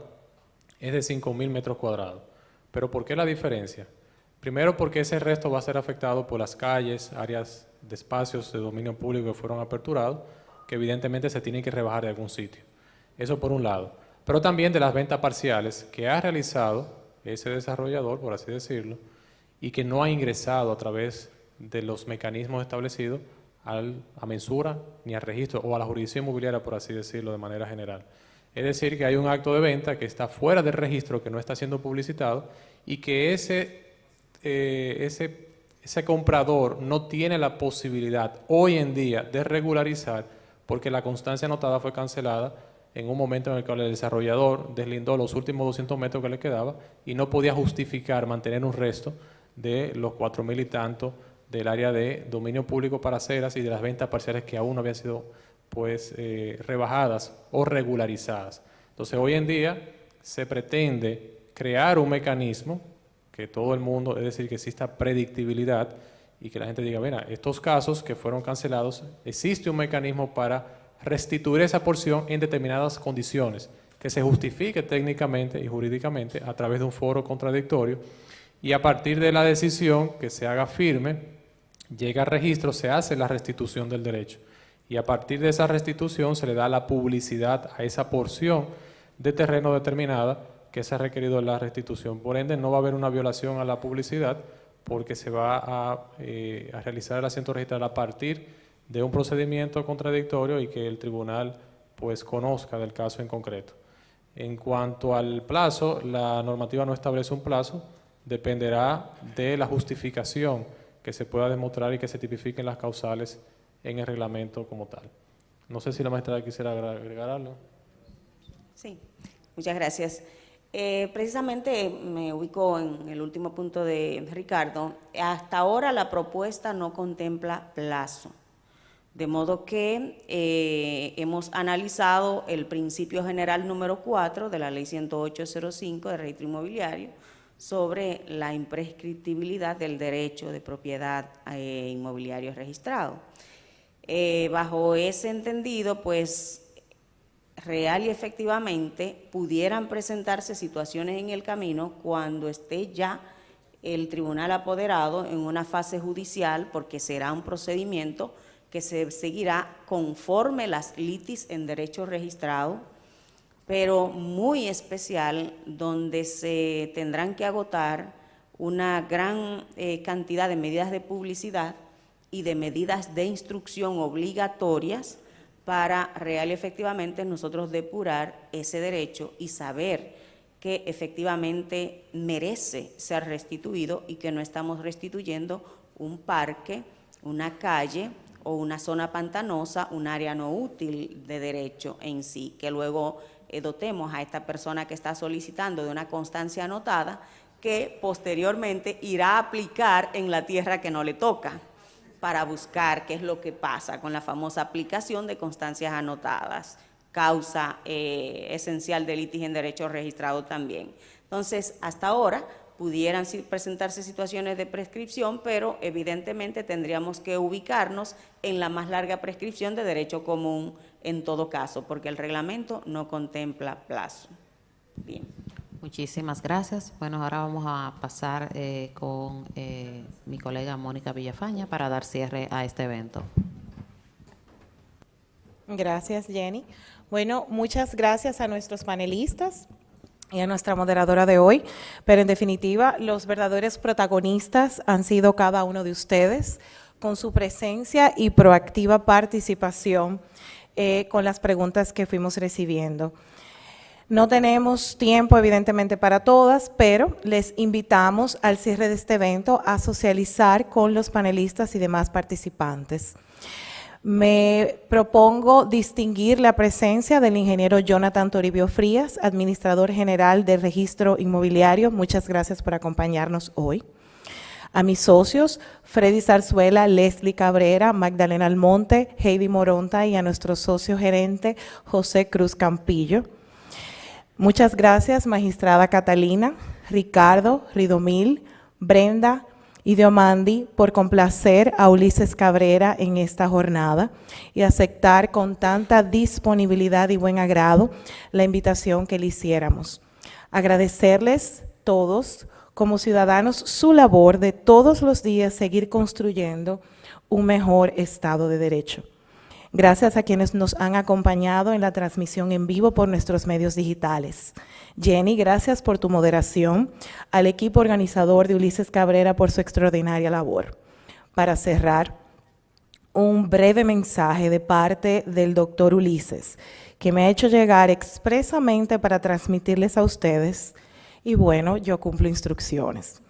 es de 5.000 metros cuadrados. ¿Pero por qué la diferencia? Primero, porque ese resto va a ser afectado por las calles, áreas de espacios de dominio público que fueron aperturados, que evidentemente se tienen que rebajar de algún sitio. Eso por un lado. Pero también de las ventas parciales que ha realizado ese desarrollador, por así decirlo, y que no ha ingresado a través de los mecanismos establecidos a mensura ni al registro o a la jurisdicción inmobiliaria, por así decirlo, de manera general. Es decir, que hay un acto de venta que está fuera del registro, que no está siendo publicitado, y que ese comprador no tiene la posibilidad hoy en día de regularizar porque la constancia anotada fue cancelada en un momento en el que el desarrollador deslindó los últimos 200 metros que le quedaba y no podía justificar mantener un resto de los 4.000 y tanto del área de dominio público para aceras y de las ventas parciales que aún no habían sido rebajadas o regularizadas. Entonces, hoy en día se pretende crear un mecanismo que todo el mundo, es decir, que exista predictibilidad y que la gente diga, mira, estos casos que fueron cancelados, existe un mecanismo para restituir esa porción en determinadas condiciones, que se justifique técnicamente y jurídicamente a través de un foro contradictorio, y a partir de la decisión que se haga firme, llega al registro, se hace la restitución del derecho. Y a partir de esa restitución se le da la publicidad a esa porción de terreno determinada que se ha requerido la restitución. Por ende, no va a haber una violación a la publicidad porque se va a realizar el asiento registral a partir de un procedimiento contradictorio y que el tribunal pues conozca del caso en concreto. En cuanto al plazo, la normativa no establece un plazo, dependerá de la justificación que se pueda demostrar y que se tipifiquen las causales en el reglamento como tal. No sé si la magistrada quisiera agregar algo. Sí, muchas gracias. Precisamente me ubico en el último punto de Ricardo. Hasta ahora la propuesta no contempla plazo, de modo que hemos analizado el principio general número 4 de la ley 108/05 de registro inmobiliario sobre la imprescriptibilidad del derecho de propiedad inmobiliario registrado. Bajo ese entendido, pues, real y efectivamente pudieran presentarse situaciones en el camino cuando esté ya el tribunal apoderado en una fase judicial, porque será un procedimiento que se seguirá conforme las litis en derecho registrado, pero muy especial, donde se tendrán que agotar una gran cantidad de medidas de publicidad y de medidas de instrucción obligatorias para real y efectivamente nosotros depurar ese derecho y saber que efectivamente merece ser restituido y que no estamos restituyendo un parque, una calle o una zona pantanosa, un área no útil de derecho en sí, que luego dotemos a esta persona que está solicitando de una constancia anotada que posteriormente irá a aplicar en la tierra que no le toca para buscar qué es lo que pasa con la famosa aplicación de constancias anotadas, causa esencial de litigio en derecho registrado también. Entonces, hasta ahora pudieran presentarse situaciones de prescripción, pero evidentemente tendríamos que ubicarnos en la más larga prescripción de derecho común en todo caso, porque el reglamento no contempla plazo. Bien. Muchísimas gracias. Bueno, ahora vamos a pasar con mi colega Mónica Villafaña para dar cierre a este evento. Gracias, Jenny. Bueno, muchas gracias a nuestros panelistas y a nuestra moderadora de hoy, pero en definitiva, los verdaderos protagonistas han sido cada uno de ustedes con su presencia y proactiva participación con las preguntas que fuimos recibiendo. No tenemos tiempo, evidentemente, para todas, pero les invitamos al cierre de este evento a socializar con los panelistas y demás participantes. Me propongo distinguir la presencia del ingeniero Jonathan Toribio Frías, administrador general del Registro Inmobiliario. Muchas gracias por acompañarnos hoy. A mis socios, Freddy Zarzuela, Leslie Cabrera, Magdalena Almonte, Heidi Moronta y a nuestro socio gerente, José Cruz Campillo. Muchas gracias, magistrada Catalina, Ricardo, Ridomil, Brenda y Diomandi, por complacer a Ulises Cabrera en esta jornada y aceptar con tanta disponibilidad y buen agrado la invitación que le hiciéramos. Agradecerles todos, como ciudadanos, su labor de todos los días seguir construyendo un mejor Estado de Derecho. Gracias a quienes nos han acompañado en la transmisión en vivo por nuestros medios digitales. Jenny, gracias por tu moderación, al equipo organizador de Ulises Cabrera por su extraordinaria labor. Para cerrar, un breve mensaje de parte del doctor Ulises, que me ha hecho llegar expresamente para transmitirles a ustedes, y bueno, yo cumplo instrucciones.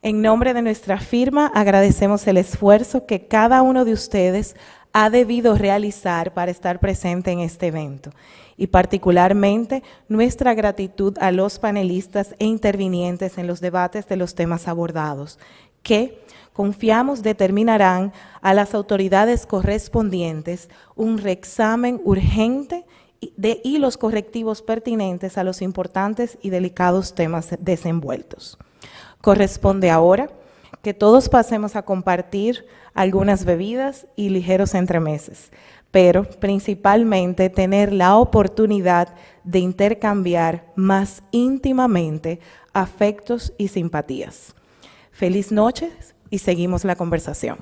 En nombre de nuestra firma, agradecemos el esfuerzo que cada uno de ustedes ha debido realizar para estar presente en este evento y particularmente nuestra gratitud a los panelistas e intervinientes en los debates de los temas abordados, que confiamos determinarán a las autoridades correspondientes un reexamen urgente y los correctivos pertinentes a los importantes y delicados temas desenvueltos. Corresponde ahora que todos pasemos a compartir algunas bebidas y ligeros entremeses, pero principalmente tener la oportunidad de intercambiar más íntimamente afectos y simpatías. Feliz noche y seguimos la conversación.